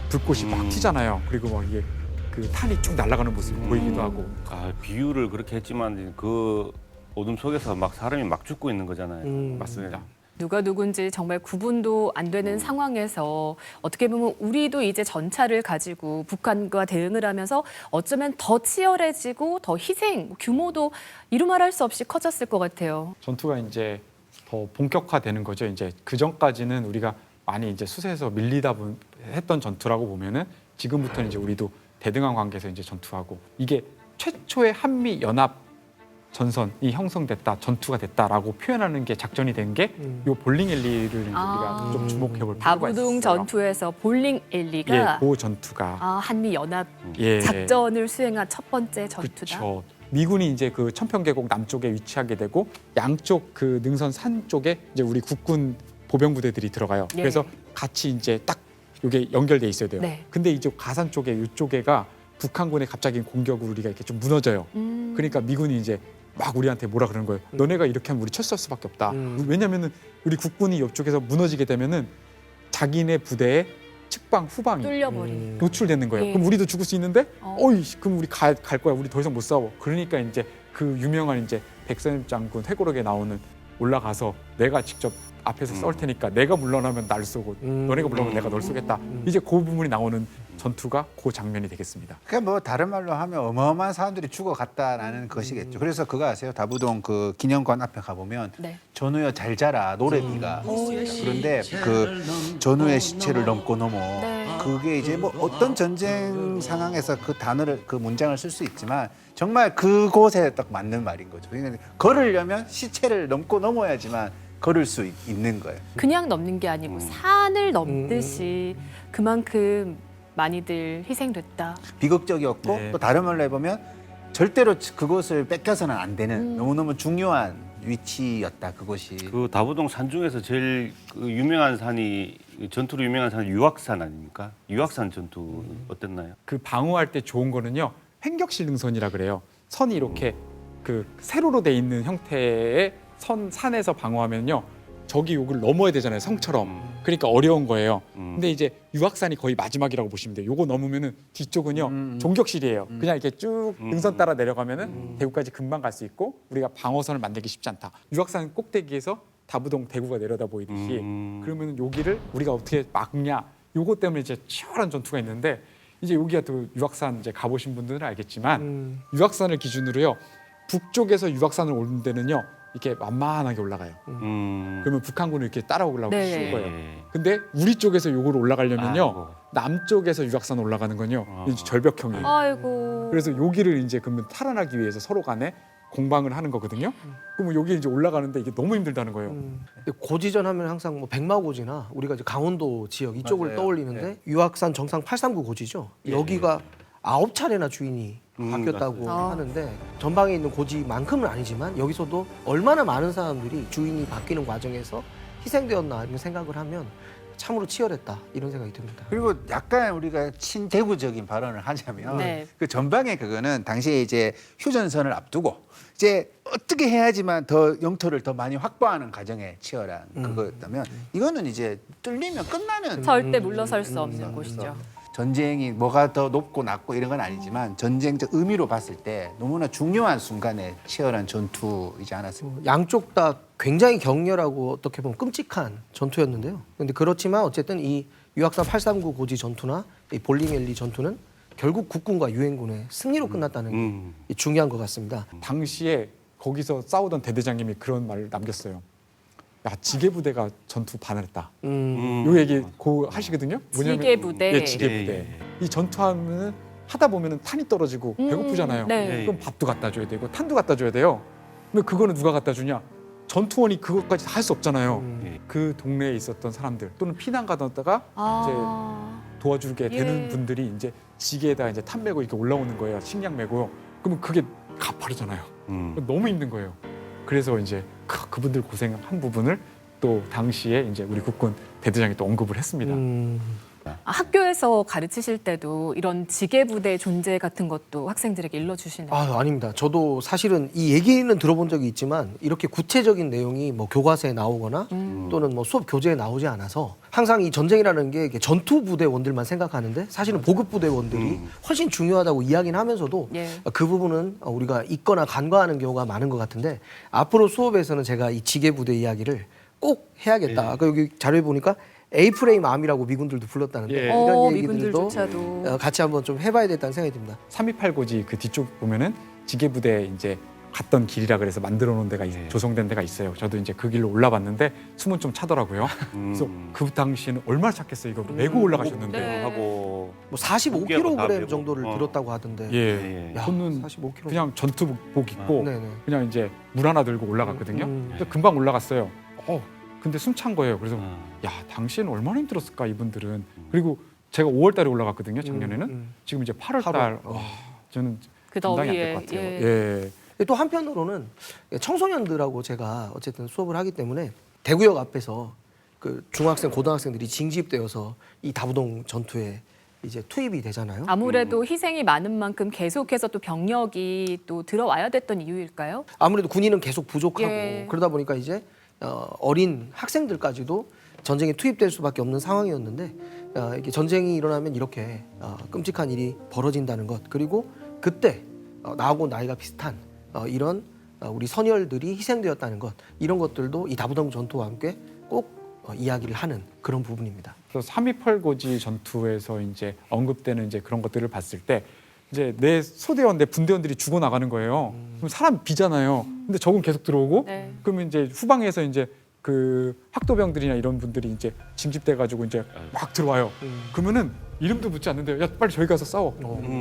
불꽃이 막 튀잖아요. 그리고 막 이게 그 탄이 쭉 날아가는 모습이 보이기도 하고. 아, 비유를 그렇게 했지만 그 어둠 속에서 막 사람이 막 죽고 있는 거잖아요. 맞습니다. 누가 누군지 정말 구분도 안 되는 상황에서 어떻게 보면 우리도 이제 전차를 가지고 북한과 대응을 하면서 어쩌면 더 치열해지고 더 희생 규모도 이루 말할 수 없이 커졌을 것 같아요. 전투가 이제 더 본격화되는 거죠. 이제 그 전까지는 우리가 많이 이제 수세에서 밀리다 했던 전투라고 보면은 지금부터는 이제 우리도 대등한 관계에서 이제 전투하고 이게 최초의 한미 연합 전선이 형성됐다, 전투가 됐다라고 표현하는 게 작전이 된 게 요 볼링1리를 우리가 좀 주목해볼 필요가 있어요. 다부동 전투에서 볼링1리가 예, 그 전투가 한미 연합 예. 작전을 수행한 첫 번째 전투다. 그렇죠. 미군이 이제 그 천평계곡 남쪽에 위치하게 되고 양쪽 그 능선 산 쪽에 이제 우리 국군 보병 부대들이 들어가요. 예. 그래서 같이 이제 딱 이게 연결돼 있어야 돼요. 네. 근데 이제 가산 쪽에 이쪽에가 북한군의 갑자기 공격으로 우리가 이렇게 좀 무너져요. 그러니까 미군이 이제 막 우리한테 뭐라 그러는 거예요. 너네가 이렇게 하면 우리 철수할 수밖에 없다. 왜냐면은 우리 국군이 옆쪽에서 무너지게 되면은 자기네 부대의 측방 후방이 뚫려버린. 노출되는 거예요. 예. 그럼 우리도 죽을 수 있는데, 어. 어이, 그럼 우리 갈 거야. 우리 더 이상 못 싸워. 그러니까 이제 그 유명한 이제 백선엽 장군 회고록에 나오는 올라가서 내가 직접 앞에서 썰 테니까 내가 물러나면 날 쏘고 너네가 물러나면 내가 널 쏘겠다. 이제 그 부분이 나오는 전투가 그 장면이 되겠습니다. 그러니까 뭐 다른 말로 하면 어마어마한 사람들이 죽어갔다라는 것이겠죠. 그래서 그거 아세요? 다부동 그 기념관 앞에 가보면 네. 전우여 잘 자라 노래비가 있어요. 그런데 그 전우의 시체를 넘고 넘어 네. 그게 이제 뭐 어떤 전쟁 상황에서 그 단어를 그 문장을 쓸 수 있지만 정말 그곳에 딱 맞는 말인 거죠. 그러니까 걸으려면 시체를 넘고 넘어야지만 걸을 수 있는 거예요. 그냥 넘는 게 아니고 산을 넘듯이 그만큼 많이들 희생됐다. 비극적이었고 네. 또 다른 말로 해보면 절대로 그곳을 뺏겨서는 안 되는 너무너무 중요한 위치였다 그곳이. 그 다부동 산 중에서 제일 그 유명한 산이 전투로 유명한 산이 유악산 아닙니까? 유악산 전투 어땠나요? 그 방어할 때 좋은 거는요. 횡격실 능선이라 그래요. 선이 이렇게 그 세로로 돼 있는 형태의 산에서 방어하면요. 저기 욕을 넘어야 되잖아요. 성처럼. 그러니까 어려운 거예요. 근데 이제 유악산이 거의 마지막이라고 보시면 돼요. 요거 넘으면은 뒤쪽은요. 종격실이에요. 그냥 이렇게 쭉 능선 따라 내려가면은 대구까지 금방 갈 수 있고 우리가 방어선을 만들기 쉽지 않다. 유악산 꼭대기에서 다부동 대구가 내려다 보이듯이 그러면은 여기를 우리가 어떻게 막냐. 요거 때문에 이제 치열한 전투가 있는데 이제 여기가 또 유악산 이제 가보신 분들은 알겠지만 유악산을 기준으로요. 북쪽에서 유악산을 오는 데는요. 이렇게 만만하게 올라가요. 그러면 북한군을 이렇게 따라오려고 네. 쉬운 거예요. 근데 우리 쪽에서 요걸 올라가려면요, 아이고. 남쪽에서 유학산 올라가는 건요, 이제 절벽형이에요. 아이고. 그래서 여기를 이제 그러면 탈환하기 위해서 서로 간에 공방을 하는 거거든요. 그러면 여기 이제 올라가는데 이게 너무 힘들다는 거예요. 근데 고지전 하면 항상 뭐 백마고지나 우리가 이제 강원도 지역 이쪽을 맞아요. 떠올리는데 네. 유학산 정상 839 고지죠. 여기가 9차례나 주인이 바뀌었다고 맞아요. 하는데 전방에 있는 고지만큼은 아니지만 여기서도 얼마나 많은 사람들이 주인이 바뀌는 과정에서 희생되었나 이런 생각을 하면 참으로 치열했다 이런 생각이 듭니다. 그리고 약간 우리가 친대구적인 발언을 하자면 네. 그 전방에 그거는 당시에 이제 휴전선을 앞두고 이제 어떻게 해야지만 더 영토를 더 많이 확보하는 과정에 치열한 그거였다면 이거는 이제 뚫리면 끝나는 절대 물러설 수 없는 곳이죠. 전쟁이 뭐가 더 높고 낮고 이런 건 아니지만 전쟁적 의미로 봤을 때 너무나 중요한 순간에 치열한 전투이지 않았습니까? 양쪽 다 굉장히 격렬하고 어떻게 보면 끔찍한 전투였는데요. 그런데 그렇지만 어쨌든 이 유학산 839 고지 전투나 이 볼링엘리 전투는 결국 국군과 유엔군의 승리로 끝났다는 게 중요한 것 같습니다. 당시에 거기서 싸우던 대대장님이 그런 말을 남겼어요. 야, 지게부대가 전투 반을했다. 요 얘기 고 하시거든요. 지게부대. 예, 지게부대. 이 전투하면 하다 보면은 탄이 떨어지고 배고프잖아요. 네. 그럼 밥도 갖다 줘야 되고 탄도 갖다 줘야 돼요. 근데 그거는 누가 갖다 주냐? 전투원이 그것까지 다 할 수 없잖아요. 그 동네에 있었던 사람들 또는 피난 가다가 도와주게 되는 예. 분들이 이제 지게에다 이제 탄 메고 이렇게 올라오는 거예요. 식량 메고요. 그러면 그게 가파르잖아요. 너무 힘든 거예요. 그래서 이제 그분들 고생한 부분을 또 당시에 이제 우리 국군 대대장이 또 언급을 했습니다. 학교에서 가르치실 때도 이런 지게부대 존재 같은 것도 학생들에게 일러주시나요? 아닙니다. 저도 사실은 이 얘기는 들어본 적이 있지만 이렇게 구체적인 내용이 뭐 교과서에 나오거나 또는 뭐 수업 교재에 나오지 않아서 항상 이 전쟁이라는 게 이렇게 전투 부대원들만 생각하는데 사실은 보급 부대원들이 훨씬 중요하다고 이야기는 하면서도 예. 그 부분은 우리가 잊거나 간과하는 경우가 많은 것 같은데 앞으로 수업에서는 제가 이 지게 부대 이야기를 꼭 해야겠다. 아까 여기 자료에 보니까 에이프레임 암이라고 미군들도 불렀다는데 예. 이런 얘기들도 미군들조차도. 같이 한번 좀 해봐야 됐다는 생각이 듭니다. 328 고지 그 뒤쪽 보면은 지게부대 이제 갔던 길이라 그래서 만들어 놓은 데가 조성된 데가 있어요. 저도 이제 그 길로 올라봤는데 숨은 좀 차더라고요. 그래서 그 당시에는 얼마나 찼겠어요. 이거 메고 올라가셨는데. 네. 하고 뭐 무게로 다 45kg 메고. 정도를 들었다고 하던데. 예. 야, 저는 45kg. 그냥 전투복 입고 네네. 그냥 이제 물 하나 들고 올라갔거든요. 근데 금방 올라갔어요. 근데 숨 찬 거예요. 그래서 야, 당시에는 얼마나 힘들었을까 이분들은. 그리고 제가 5월 달에 올라갔거든요. 작년에는. 지금 이제 8월 달. 와, 저는 그 감당이 안 더위에. 될 것 같아요. 예. 예. 또 한편으로는 청소년들하고 제가 어쨌든 수업을 하기 때문에 대구역 앞에서 그 중학생, 고등학생들이 징집되어서 이 다부동 전투에 이제 투입이 되잖아요. 아무래도 희생이 많은 만큼 계속해서 또 병력이 또 들어와야 됐던 이유일까요? 아무래도 군인은 계속 부족하고 예. 그러다 보니까 이제 어린 학생들까지도 전쟁에 투입될 수밖에 없는 상황이었는데 이게 전쟁이 일어나면 이렇게 끔찍한 일이 벌어진다는 것 그리고 그때 나하고 나이가 비슷한 이런 우리 선열들이 희생되었다는 것 이런 것들도 이 다부동 전투와 함께 꼭 이야기를 하는 그런 부분입니다. 그래서 328 고지 전투에서 이제 언급되는 이제 그런 것들을 봤을 때 이제 내 소대원, 내 분대원들이 죽어 나가는 거예요. 그럼 사람 비잖아요. 근데 적은 계속 들어오고 네. 그러면 이제 후방에서 이제 그 학도병들이나 이런 분들이 이제 징집돼 가지고 이제 막 들어와요. 그러면은 이름도 묻지 않는데요. 야, 빨리 저기 가서 싸워.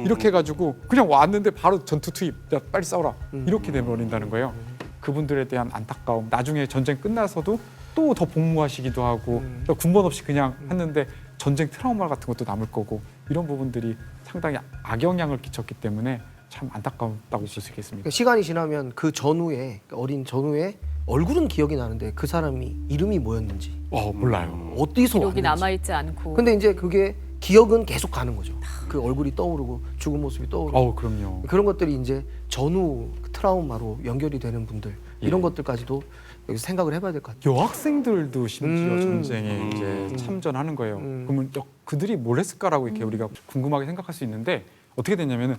이렇게 해가지고 그냥 왔는데 바로 전투 투입. 야, 빨리 싸워라. 이렇게 돼버린다는 거예요. 그분들에 대한 안타까움. 나중에 전쟁 끝나서도 또 더 복무하시기도 하고 또 군번 없이 그냥 했는데 전쟁 트라우마 같은 것도 남을 거고 이런 부분들이 상당히 악영향을 끼쳤기 때문에 참 안타깝다고 볼 수 있겠습니다. 시간이 지나면 그 전후에 어린 전후에 얼굴은 기억이 나는데 그 사람이 이름이 뭐였는지 몰라요. 어디서 기록이 왔는지 남아있지 않고. 근데 이제 그게 기억은 계속 가는 거죠. 그 얼굴이 떠오르고 죽은 모습이 떠오르고 그럼요. 그런 것들이 이제 전후 트라우마로 연결이 되는 분들 이런 것들까지도 여기서 생각을 해봐야 될 것 같아요. 여학생들도 심지어 전쟁에 이제 참전하는 거예요. 그러면 그들이 뭘 했을까라고 이렇게 우리가 궁금하게 생각할 수 있는데 어떻게 됐냐면은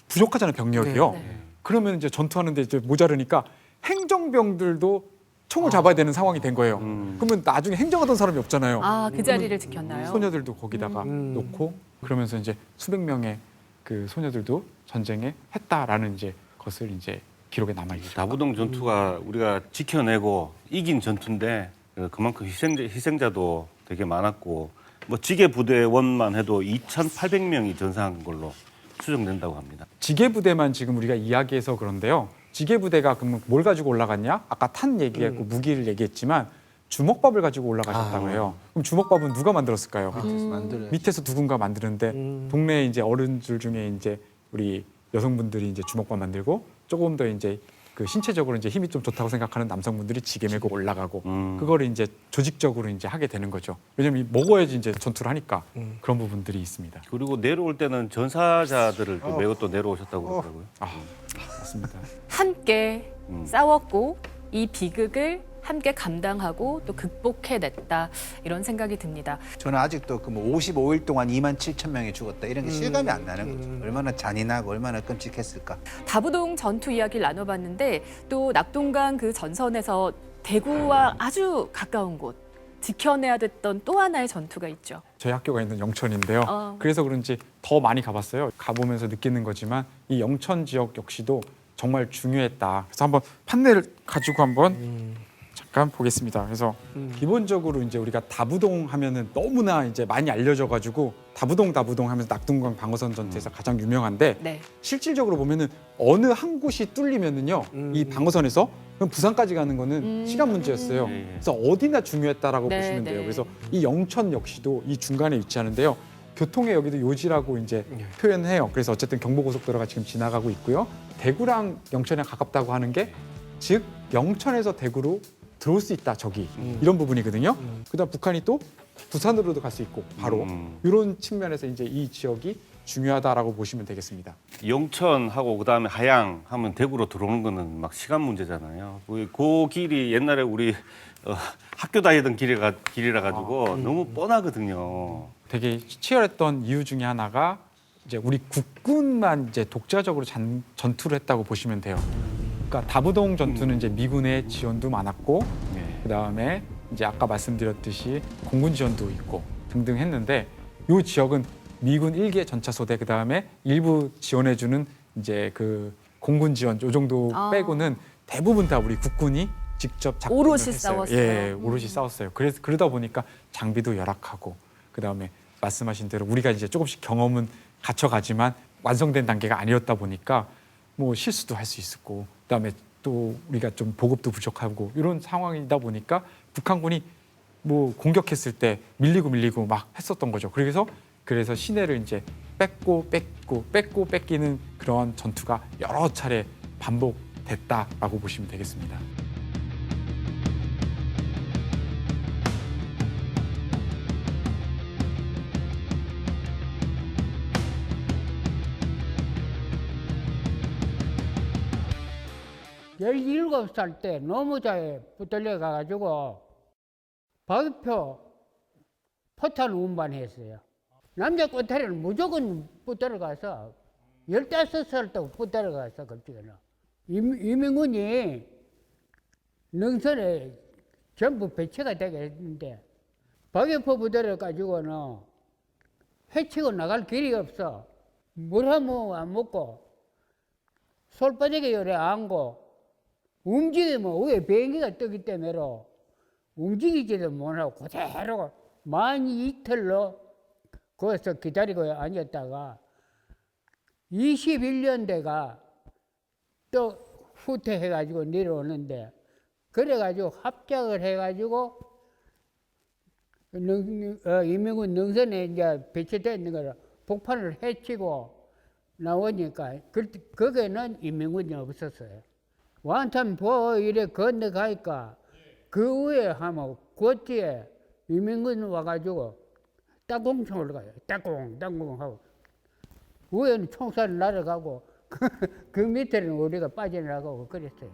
부족하잖아요 병력이요. 네. 그러면 이제 전투하는데 이제 모자르니까 행정병들도 총을 잡아야 되는 상황이 된 거예요. 그러면 나중에 행정하던 사람이 없잖아요. 그 자리를 지켰나요? 소녀들도 거기다가 놓고 그러면서 이제 수백 명의 그 소녀들도 전쟁에 했다라는 이제 것을 이제 기록에 남아 있죠. 다부동 전투가 우리가 지켜내고 이긴 전투인데 그만큼 희생자도 되게 많았고 뭐 지게 부대원만 해도 2,800명이 전사한 걸로 추정된다고 합니다. 지게 부대만 지금 우리가 이야기해서 그런데요. 지게 부대가 그럼 뭘 가지고 올라갔냐? 아까 탄 얘기했고 무기를 얘기했지만 주먹밥을 가지고 올라가셨다고 해요. 그럼 주먹밥은 누가 만들었을까요? 밑에서 누군가 만드는데 동네 이제 어른들 중에 이제 우리 여성분들이 이제 주먹밥 만들고 조금 더 이제 그 신체적으로 이제 힘이 좀 좋다고 생각하는 남성분들이 지게 메고 올라가고 그거를 이제 조직적으로 이제 하게 되는 거죠. 왜냐면 먹어야지 이제 전투를 하니까 그런 부분들이 있습니다. 그리고 내려올 때는 전사자들을 또 메고 또 내려오셨다고 그러더라고요. 맞습니다. 함께 싸웠고 이 비극을 함께 감당하고 또 극복해냈다 이런 생각이 듭니다. 저는 아직도 그 뭐 55일 동안 27,000명이 죽었다 이런 게 실감이 안 나는 거죠. 얼마나 잔인하고 얼마나 끔찍했을까. 다부동 전투 이야기를 나눠봤는데 또 낙동강 그 전선에서 대구와 아주 가까운 곳 지켜내야 됐던 또 하나의 전투가 있죠. 저희 학교가 있는 영천인데요. 그래서 그런지 더 많이 가봤어요. 가보면서 느끼는 거지만 이 영천 지역 역시도 정말 중요했다. 그래서 한번 판넬을 가지고 한번 잠깐 보겠습니다. 그래서 기본적으로 이제 우리가 다부동 하면은 너무나 이제 많이 알려져가지고 다부동 하면서 낙동강 방어선 전투에서 가장 유명한데 네. 실질적으로 보면은 어느 한 곳이 뚫리면은요 이 방어선에서 그럼 부산까지 가는 거는 시간 문제였어요. 그래서 어디나 중요했다라고 네, 보시면 돼요. 네. 그래서 이 영천 역시도 이 중간에 위치하는데요. 교통의 여기도 요지라고 이제 표현해요. 그래서 어쨌든 경부고속도로가 지금 지나가고 있고요. 대구랑 영천이랑 가깝다고 하는 게 즉 영천에서 대구로 들어올 수 있다 저기 이런 부분이거든요. 그다음 북한이 또 부산으로도 갈 수 있고 바로 이런 측면에서 이제 이 지역이 중요하다라고 보시면 되겠습니다. 영천하고 그다음에 하양 하면 대구로 들어오는 거는 막 시간 문제잖아요. 그 길이 옛날에 우리 학교 다니던 길이라 가지고 너무 뻔하거든요. 되게 치열했던 이유 중에 하나가 이제 우리 국군만 이제 독자적으로 전투를 했다고 보시면 돼요. 그러니까 다부동 전투는 이제 미군의 지원도 많았고 그다음에 이제 아까 말씀드렸듯이 공군 지원도 있고 등등 했는데 이 지역은 미군 1개 전차소대 그다음에 일부 지원해주는 이제 그 공군 지원 요 정도 빼고는 대부분 다 우리 국군이 직접 작전을 오롯이 했어요. 싸웠어요. 예, 오롯이 싸웠어요. 그래서 그러다 보니까 장비도 열악하고 그다음에 말씀하신 대로 우리가 이제 조금씩 경험은 갖춰가지만 완성된 단계가 아니었다 보니까 뭐 실수도 할 수 있었고 그다음에 또 우리가 좀 보급도 부족하고 이런 상황이다 보니까 북한군이 뭐 공격했을 때 밀리고 막 했었던 거죠. 그래서 시내를 이제 뺏고 뺏기는 그런 전투가 여러 차례 반복됐다라고 보시면 되겠습니다. 열일곱 살 때 노무자에 붙들려 가가지고 박유표 포탄 운반했어요. 남자 꼬타리는 무조건 붙들어 가서 15살 때 붙들어 가서 그때는 이민군이 능선에 전부 배치가 되게 했는데 박유표 붙들어 가지고는 해치고 나갈 길이 없어. 물 한 모금 안 먹고 솔바닥에 요래 앉고 움직이면 위에 비행기가 뜨기 때문에로 움직이지도 못하고 그대로 만 이틀로 거기서 기다리고 앉았다가 21년 돼가 또 후퇴해가지고 내려오는데 그래가지고 합작을 해가지고 이민군 능선에 이제 배치되어 있는 거를 폭탄을 해치고 나오니까 거기에는 이민군이 없었어요. 완탄포 이래 건너가니까 그 위에 하면 그 뒤에 이민군 와가지고 땅콩총을 가요. 땅콩 하고 위에는 총살 날아가고 그 밑에는 우리가 빠져나가고 그랬어요.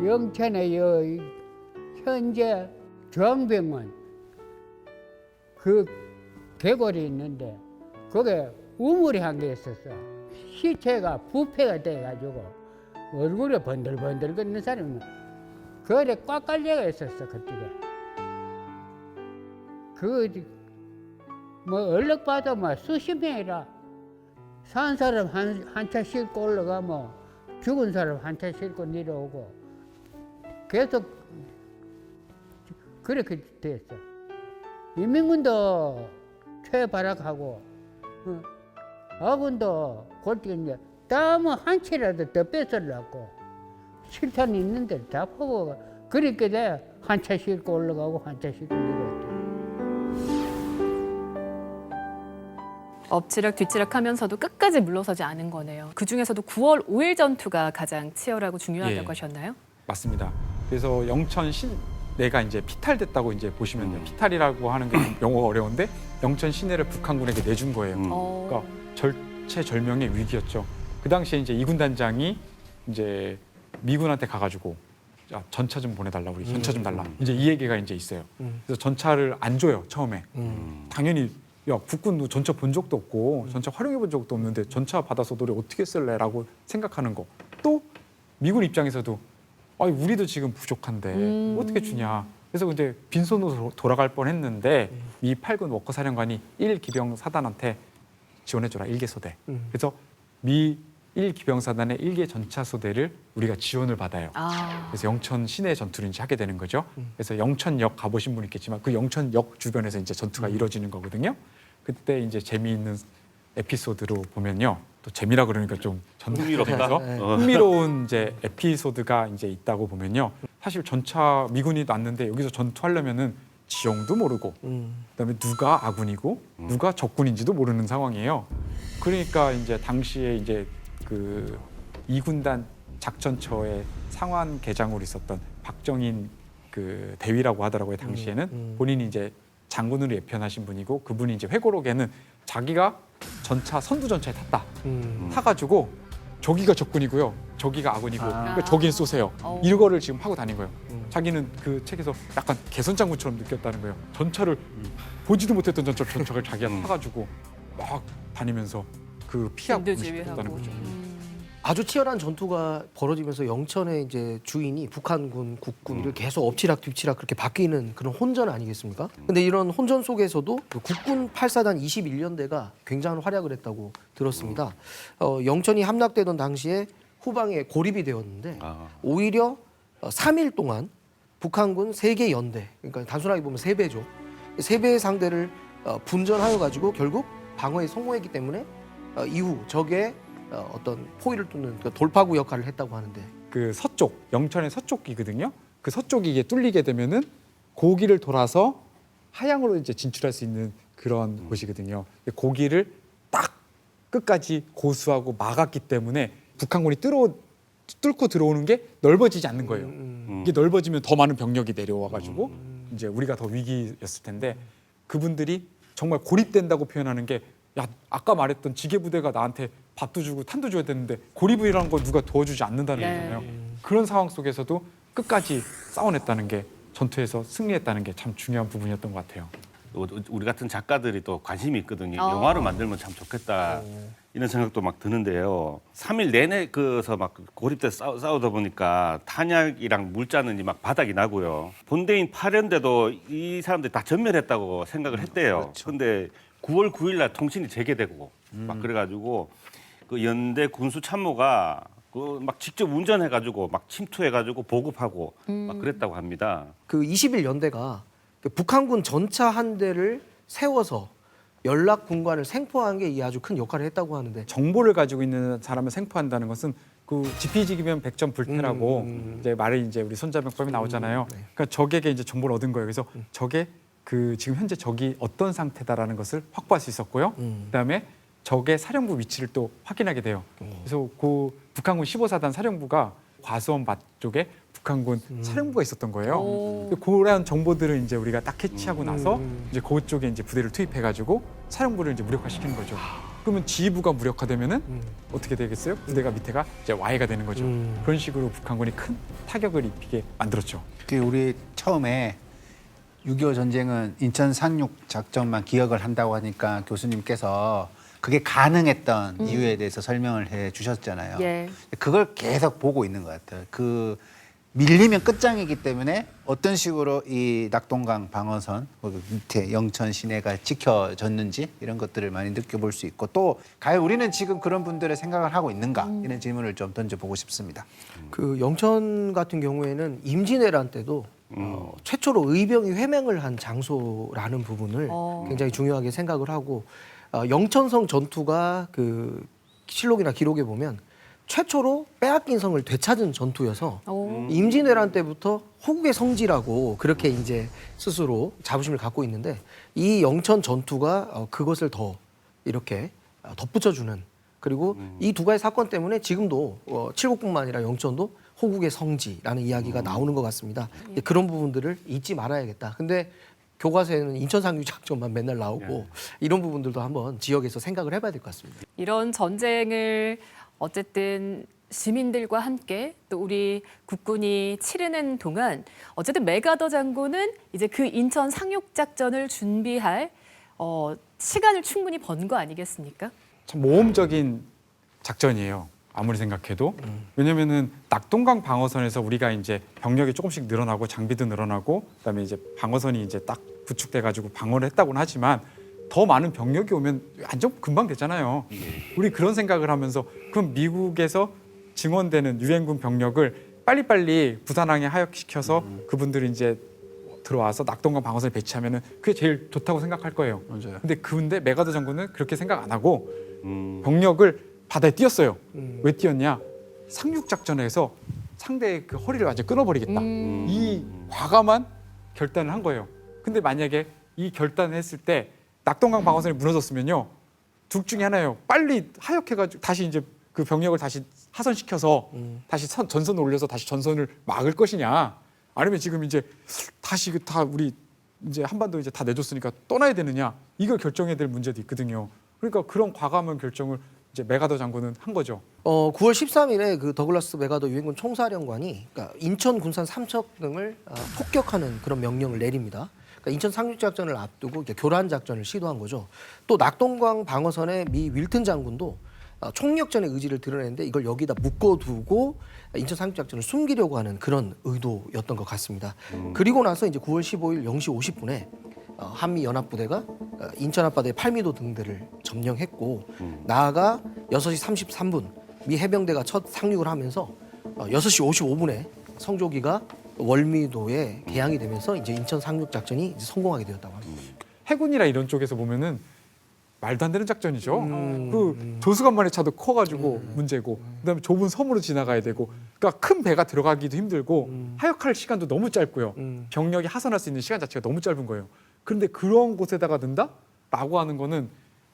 영천에 현재 중앙병원 그 개골이 있는데 거기에 우물이 한 개 있었어. 시체가 부패가 돼가지고 얼굴에 번들번들 걷는 사람은 그래 꽉 깔려가 있었어 그때. 뭐 얼룩 봐도 뭐 수십 명이라 산 사람 한 차 싣고 올라가면 죽은 사람 한 차 싣고 내려오고 계속 그렇게 됐어. 인민군도 퇴발락하고 아군도 골때 이제 다음은 한 채라도 더 뺏으려고 실탄이 있는데 다 보고 그렇게 돼 한 차 싣고 올라가고 한 차 싣고 내려왔다. 엎치락 뒤치락 하면서도 끝까지 물러서지 않은 거네요. 그중에서도 9월 5일 전투가 가장 치열하고 중요하다고 예. 하셨나요? 맞습니다. 그래서 영천 시내가 이제 피탈됐다고 이제 보시면 돼요. 피탈이라고 하는 게 영어가 어려운데 영천 시내를 북한군에게 내준 거예요. 그러니까 절체절명의 위기였죠. 그 당시에 이제 이군 단장이 이제 미군한테 가가지고 야, 전차 좀 보내달라, 우리 전차 좀 달라. 이제 이 얘기가 이제 있어요. 그래서 전차를 안 줘요 처음에. 당연히 야 국군도 전차 본 적도 없고 전차 활용해 본 적도 없는데 전차 받아서 너네 어떻게 쓸래라고 생각하는 거. 또 미군 입장에서도 아니 우리도 지금 부족한데 어떻게 주냐. 그래서 근데 빈손으로 돌아갈 뻔했는데 미 8군 워커 사령관이 1기병 사단한테 지원해줘라 1개 소대. 그래서 미 1기병 사단의 1개 전차 소대를 우리가 지원을 받아요. 그래서 영천 시내 전투를 이제 하게 되는 거죠. 그래서 영천역 가보신 분 있겠지만 그 영천역 주변에서 이제 전투가 이루어지는 거거든요. 그때 이제 재미있는 에피소드로 보면요. 또 재미라 그러니까 좀 흥미롭다. 흥미로운 이제 에피소드가 이제 있다고 보면요. 사실 전차 미군이 왔는데 여기서 전투하려면은 지형도 모르고 그다음에 누가 아군이고 누가 적군인지도 모르는 상황이에요. 그러니까 이제 당시에 이제 그 2군단 작전처의 상환 계장으로 있었던 박정인 그 대위라고 하더라고요. 당시에는 본인이 이제 장군으로 예편하신 분이고 그분이 이제 회고록에는 자기가 전차 선두 전차에 탔다. 타가지고 저기가 적군이고요, 저기가 아군이고 그러니까 저기는 쏘세요. 이거를 지금 하고 다닌 거예요. 자기는 그 책에서 약간 개선장군처럼 느꼈다는 거예요. 전차를 보지도 못했던 전차를 자기가 타가지고 막 다니면서 그 피하고 싶었다는 거죠. 아주 치열한 전투가 벌어지면서 영천의 이제 주인이 북한군, 국군을 계속 엎치락 뒤치락 그렇게 바뀌는 그런 혼전 아니겠습니까? 근데 이런 혼전 속에서도 그 국군 8사단 21년대가 굉장한 활약을 했다고 들었습니다. 영천이 함락되던 당시에 후방에 고립이 되었는데 오히려 3일 동안 북한군 3개 연대, 그러니까 단순하게 보면 3배죠. 3배의 상대를 분전하여 가지고 결국 방어에 성공했기 때문에 이후 적의 어떤 포위를 뚫는 그 돌파구 역할을 했다고 하는데 그 서쪽 영천의 서쪽이거든요. 그 서쪽이 이게 뚫리게 되면은 고기를 돌아서 하양으로 이제 진출할 수 있는 그런 곳이거든요. 고기를 딱 끝까지 고수하고 막았기 때문에 북한군이 뚫고 들어오는 게 넓어지지 않는 거예요. 이게 넓어지면 더 많은 병력이 내려와가지고 이제 우리가 더 위기였을 텐데 그분들이 정말 고립된다고 표현하는 게 야, 아까 말했던 지게부대가 나한테 밥도 주고 탄도 줘야 되는데 고립이라는 걸 누가 도와주지 않는다는 거잖아요. 그런 상황 속에서도 끝까지 싸워냈다는 게 전투에서 승리했다는 게 참 중요한 부분이었던 것 같아요. 우리 같은 작가들이 또 관심이 있거든요. 영화로 만들면 참 좋겠다. 이런 생각도 막 드는데요. 3일 내내 그서 막 고립돼서 싸우다 보니까 탄약이랑 물자는 막 바닥이 나고요. 본대인 파련대도 이 사람들이 다 전멸했다고 생각을 했대요. 그런데 9월 9일 날 통신이 재개되고 막 그래가지고 그 연대 군수 참모가 그 막 직접 운전해가지고 막 침투해가지고 보급하고 막 그랬다고 합니다. 그 21연대가 그 북한군 전차 한 대를 세워서 연락 군관을 생포한 게 이 아주 큰 역할을 했다고 하는데 정보를 가지고 있는 사람을 생포한다는 것은 그 지피지기면 백전불태라고 이제 말이 이제 우리 손자병법에 나오잖아요. 그러니까 적에게 이제 정보를 얻은 거예요. 그래서 적의 그 지금 현재 적이 어떤 상태다라는 것을 확보할 수 있었고요. 그다음에 적의 사령부 위치를 또 확인하게 돼요. 그래서 그 북한군 15사단 사령부가 과수원밭 쪽에 북한군 사령부가 있었던 거예요. 그런 정보들을 이제 우리가 딱 캐치하고 나서 이제 그쪽에 이제 부대를 투입해가지고 사령부를 이제 무력화시키는 거죠. 그러면 지휘부가 무력화되면은 어떻게 되겠어요? 부대가 밑에가 이제 와해가 되는 거죠. 그런 식으로 북한군이 큰 타격을 입히게 만들었죠. 우리 처음에 6.25 전쟁은 인천 상륙 작전만 기억을 한다고 하니까 교수님께서 그게 가능했던 이유에 대해서 설명을 해 주셨잖아요. 그걸 계속 보고 있는 것 같아요. 그 밀리면 끝장이기 때문에 어떤 식으로 이 낙동강 방어선 그 밑에 영천 시내가 지켜졌는지 이런 것들을 많이 느껴볼 수 있고 또 과연 우리는 지금 그런 분들의 생각을 하고 있는가 이런 질문을 좀 던져보고 싶습니다. 그 영천 같은 경우에는 임진왜란 때도 최초로 의병이 회맹을 한 장소라는 부분을 굉장히 중요하게 생각을 하고 영천성 전투가 그 실록이나 기록에 보면 최초로 빼앗긴 성을 되찾은 전투여서 임진왜란 때부터 호국의 성지라고 그렇게 이제 스스로 자부심을 갖고 있는데 이 영천 전투가 그것을 더 이렇게 덧붙여주는 그리고 이 두 가지 사건 때문에 지금도 칠곡뿐만 아니라 영천도 호국의 성지라는 이야기가 나오는 것 같습니다. 그런 부분들을 잊지 말아야겠다. 근데 교과서에는 인천 상륙 작전만 맨날 나오고 이런 부분들도 한번 지역에서 생각을 해봐야 될 것 같습니다. 이런 전쟁을 어쨌든 시민들과 함께 또 우리 국군이 치르는 동안 어쨌든 메가더 장군은 이제 그 인천 상륙 작전을 준비할 시간을 충분히 번 거 아니겠습니까? 참 모험적인 작전이에요. 아무리 생각해도. 왜냐면은 낙동강 방어선에서 우리가 이제 병력이 조금씩 늘어나고 장비도 늘어나고 그다음에 이제 방어선이 이제 딱 구축돼 가지고 방어를 했다고는 하지만 더 많은 병력이 오면 완전 금방 되잖아요. 우리 그런 생각을 하면서 그럼 미국에서 증원되는 유엔군 병력을 빨리빨리 부산항에 하역시켜서 그분들이 이제 들어와서 낙동강 방어선에 배치하면은 그게 제일 좋다고 생각할 거예요. 맞아요. 근데 메가더 장군은 그렇게 생각 안 하고 병력을 바다에 띄었어요. 왜 띄었냐? 상륙 작전에서 상대의 그 허리를 완전 끊어버리겠다. 이 과감한 결단을 한 거예요. 근데 만약에 이 결단을 했을 때 낙동강 방어선이 무너졌으면요, 둘 중에 하나예요. 빨리 하역해가지고 다시 이제 그 병력을 다시 하선시켜서 다시 전선을 올려서 다시 전선을 막을 것이냐, 아니면 지금 이제 다시 다 우리 이제 한반도 이제 다 내줬으니까 떠나야 되느냐, 이걸 결정해야 될 문제도 있거든요. 그러니까 그런 과감한 결정을 이제 메가더 장군은 한 거죠. 9월 13일에 그 더글라스 메가더 유엔군 총사령관이 그러니까 인천 군산 삼척 등을 폭격하는 그런 명령을 내립니다. 그러니까 인천 상륙 작전을 앞두고 이제 교란 작전을 시도한 거죠. 또 낙동강 방어선의 미 윌튼 장군도 총력전의 의지를 드러냈는데 이걸 여기다 묶어두고 인천 상륙 작전을 숨기려고 하는 그런 의도였던 것 같습니다. 그리고 나서 이제 9월 15일 0시 50분에 한미 연합부대가 인천 앞바다의 팔미도 등대를 점령했고 나아가 6시 33분 미 해병대가 첫 상륙을 하면서 6시 55분에 성조기가 월미도에 개항이 되면서 이제 인천 상륙 작전이 이제 성공하게 되었다고 합니다. 해군이나 이런 쪽에서 보면은 말도 안 되는 작전이죠. 그 조수간만의 차도 커가지고 문제고, 그다음에 좁은 섬으로 지나가야 되고, 그러니까 큰 배가 들어가기도 힘들고 하역할 시간도 너무 짧고요. 병력이 하선할 수 있는 시간 자체가 너무 짧은 거예요. 그런데 그런 곳에다가 넣는다라고 하는 거는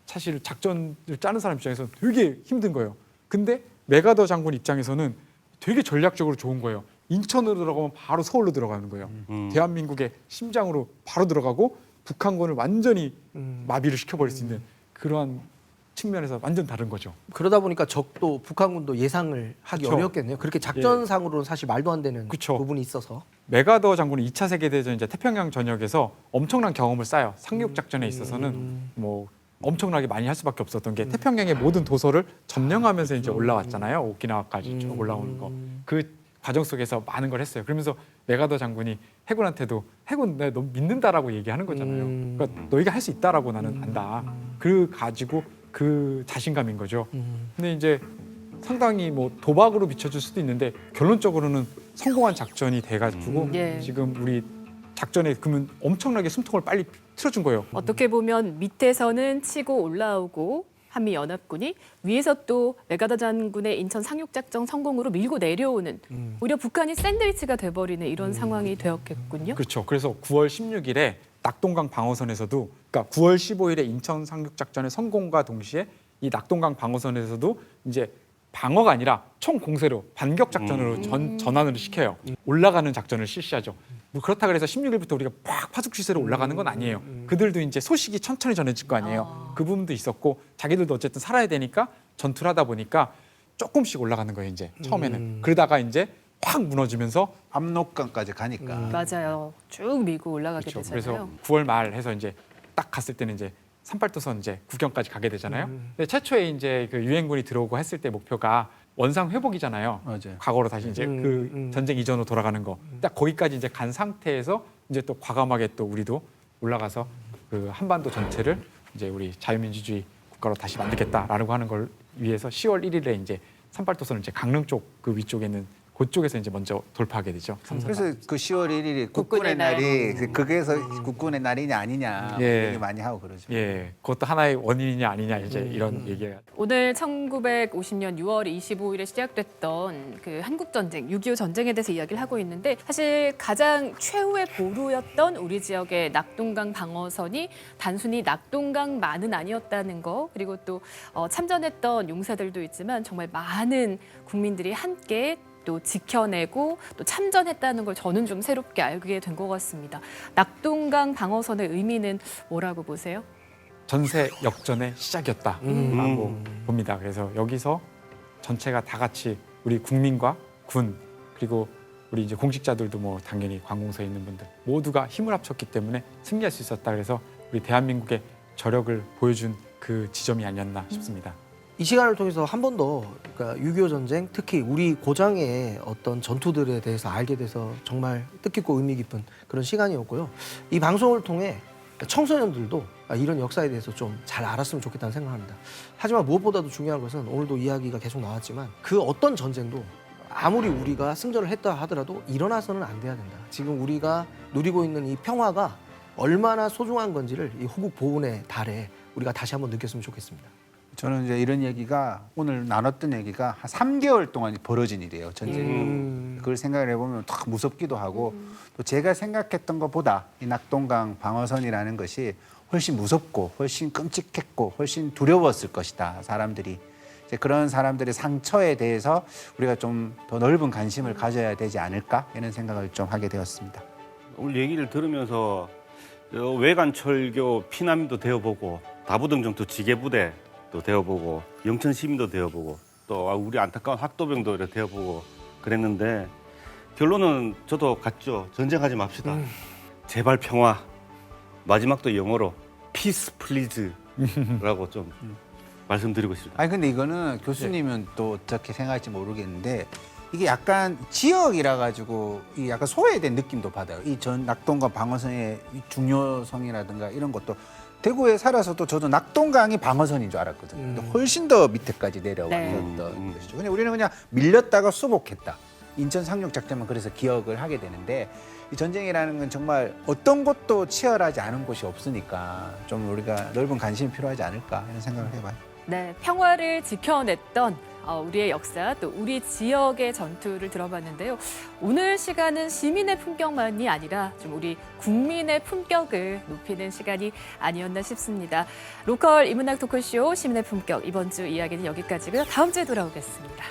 사실 작전을 짜는 사람 입장에서는 되게 힘든 거예요. 근데 메가더 장군 입장에서는 되게 전략적으로 좋은 거예요. 인천으로 들어가면 바로 서울로 들어가는 거예요. 대한민국의 심장으로 바로 들어가고 북한군을 완전히 마비를 시켜버릴 수 있는 그러한 측면에서 완전 다른 거죠. 그러다 보니까 적도 북한군도 예상을 하기 그쵸. 어렵겠네요. 그렇게 작전상으로는 사실 말도 안 되는 그쵸. 부분이 있어서. 메가더 장군은 2차 세계대전 이제 태평양 전역에서 엄청난 경험을 쌓아요. 상륙 작전에 있어서는 뭐 엄청나게 많이 할 수밖에 없었던 게 태평양의 모든 도서를 점령하면서 이제 올라왔잖아요. 오키나와까지 쭉 올라오는 거. 그 과정 속에서 많은 걸 했어요. 그러면서 메가더 장군이 해군한테도 해군 내가 너무 믿는다라고 얘기하는 거잖아요. 그러니까 너희가 할 수 있다라고 나는 안다. 그 가지고 그 자신감인 거죠. 근데 이제 상당히 뭐 도박으로 비춰줄 수도 있는데 결론적으로는 성공한 작전이 돼가지고 지금 우리 작전에 그러면 엄청나게 숨통을 빨리 틀어준 거예요. 어떻게 보면 밑에서는 치고 올라오고 한미 연합군이 위에서 또 메가더 장군의 인천 상륙 작전 성공으로 밀고 내려오는 오히려 북한이 샌드위치가 돼버리는 이런 상황이 되었겠군요. 그렇죠. 그래서 9월 16일에 낙동강 방어선에서도, 그러니까 9월 15일에 인천 상륙 작전의 성공과 동시에 이 낙동강 방어선에서도 이제 방어가 아니라 총 공세로 반격 작전으로 전환을 시켜요. 올라가는 작전을 실시하죠. 뭐 그렇다 그래서 16일부터 우리가 막 파숙 시세로 올라가는 건 아니에요. 그들도 이제 소식이 천천히 전해질 거 아니에요. 그 부분도 있었고 자기들도 어쨌든 살아야 되니까 전투를 하다 보니까 조금씩 올라가는 거예요. 이제 처음에는. 그러다가 이제 확 무너지면서 압록강까지 가니까. 맞아요. 쭉 밀고 올라가게 그렇죠. 되잖아요. 그래서 9월 말 해서 이제 딱 갔을 때는 이제 38도선 이제 구경까지 가게 되잖아요. 근데 최초에 이제 그 유엔군이 들어오고 했을 때 목표가 원상 회복이잖아요. 맞아요. 과거로 다시 이제 그 전쟁 이전으로 돌아가는 거. 딱 거기까지 이제 간 상태에서 이제 또 과감하게 또 우리도 올라가서 그 한반도 전체를 이제 우리 자유민주주의 국가로 다시 만들겠다라고 하는 걸 위해서 10월 1일에 이제 38도선을 이제 강릉 쪽 그 위쪽에 있는 그쪽에서 이제 먼저 돌파하게 되죠. 그래서 그 10월 1일이 국군의 날이 그게서 국군의 날이냐 아니냐 예. 얘기 많이 하고 그러죠. 예, 그것도 하나의 원인이냐 아니냐 이제 이런 얘기가. 오늘 1950년 6월 25일에 시작됐던 그 한국전쟁, 6.25 전쟁에 대해서 이야기를 하고 있는데 사실 가장 최후의 보루였던 우리 지역의 낙동강 방어선이 단순히 낙동강만은 아니었다는 거, 그리고 또 참전했던 용사들도 있지만 정말 많은 국민들이 함께 또 지켜내고 또 참전했다는 걸 저는 좀 새롭게 알게 된 것 같습니다. 낙동강 방어선의 의미는 뭐라고 보세요? 전세 역전의 시작이었다라고 봅니다. 그래서 여기서 전체가 다 같이 우리 국민과 군 그리고 우리 이제 공직자들도 뭐 당연히 관공서에 있는 분들 모두가 힘을 합쳤기 때문에 승리할 수 있었다. 그래서 우리 대한민국의 저력을 보여준 그 지점이 아니었나 싶습니다. 이 시간을 통해서 한 번 더 그러니까 6.25 전쟁, 특히 우리 고장의 어떤 전투들에 대해서 알게 돼서 정말 뜻깊고 의미 깊은 그런 시간이었고요. 이 방송을 통해 청소년들도 이런 역사에 대해서 좀 잘 알았으면 좋겠다는 생각합니다. 하지만 무엇보다도 중요한 것은 오늘도 이야기가 계속 나왔지만 그 어떤 전쟁도 아무리 우리가 승전을 했다 하더라도 일어나서는 안 돼야 된다. 지금 우리가 누리고 있는 이 평화가 얼마나 소중한 건지를 이 호국 보훈의 달에 우리가 다시 한번 느꼈으면 좋겠습니다. 저는 이제 이런 얘기가 오늘 나눴던 얘기가 한 3개월 동안 벌어진 일이에요. 전쟁이. 그걸 생각을 해보면 더 무섭기도 하고 또 제가 생각했던 것보다 이 낙동강 방어선이라는 것이 훨씬 무섭고 훨씬 끔찍했고 훨씬 두려웠을 것이다. 사람들이. 이제 그런 사람들의 상처에 대해서 우리가 좀 더 넓은 관심을 가져야 되지 않을까 이런 생각을 좀 하게 되었습니다. 오늘 얘기를 들으면서 외관철교 피난민도 되어보고 다부등정투 지게부대 또 되어보고 영천 시민도 되어보고 또 우리 안타까운 학도병도 이렇게 되어보고 그랬는데 결론은 저도 같죠. 전쟁하지 맙시다. 제발 평화. 마지막도 영어로 Peace Please라고 좀 말씀드리고 싶습니다. 아니 근데 이거는 교수님은 또 어떻게 생각할지 모르겠는데 이게 약간 지역이라 가지고 이 약간 소외된 느낌도 받아요. 이 전 낙동강 방어선의 이 중요성이라든가 이런 것도 대구에 살아서도 저도 낙동강이 방어선인 줄 알았거든요. 근데 훨씬 더 밑에까지 내려왔던 것이죠. 근데 우리는 그냥 밀렸다가 수복했다. 인천 상륙 작전만 그래서 기억을 하게 되는데 이 전쟁이라는 건 정말 어떤 것도 치열하지 않은 곳이 없으니까 좀 우리가 넓은 관심이 필요하지 않을까 이런 생각을 해봐요. 네, 평화를 지켜냈던 우리의 역사 또 우리 지역의 전투를 들어봤는데요. 오늘 시간은 시민의 품격만이 아니라 좀 우리 국민의 품격을 높이는 시간이 아니었나 싶습니다. 로컬 인문학 토크쇼 시민의 품격 이번 주 이야기는 여기까지고요. 다음 주에 돌아오겠습니다.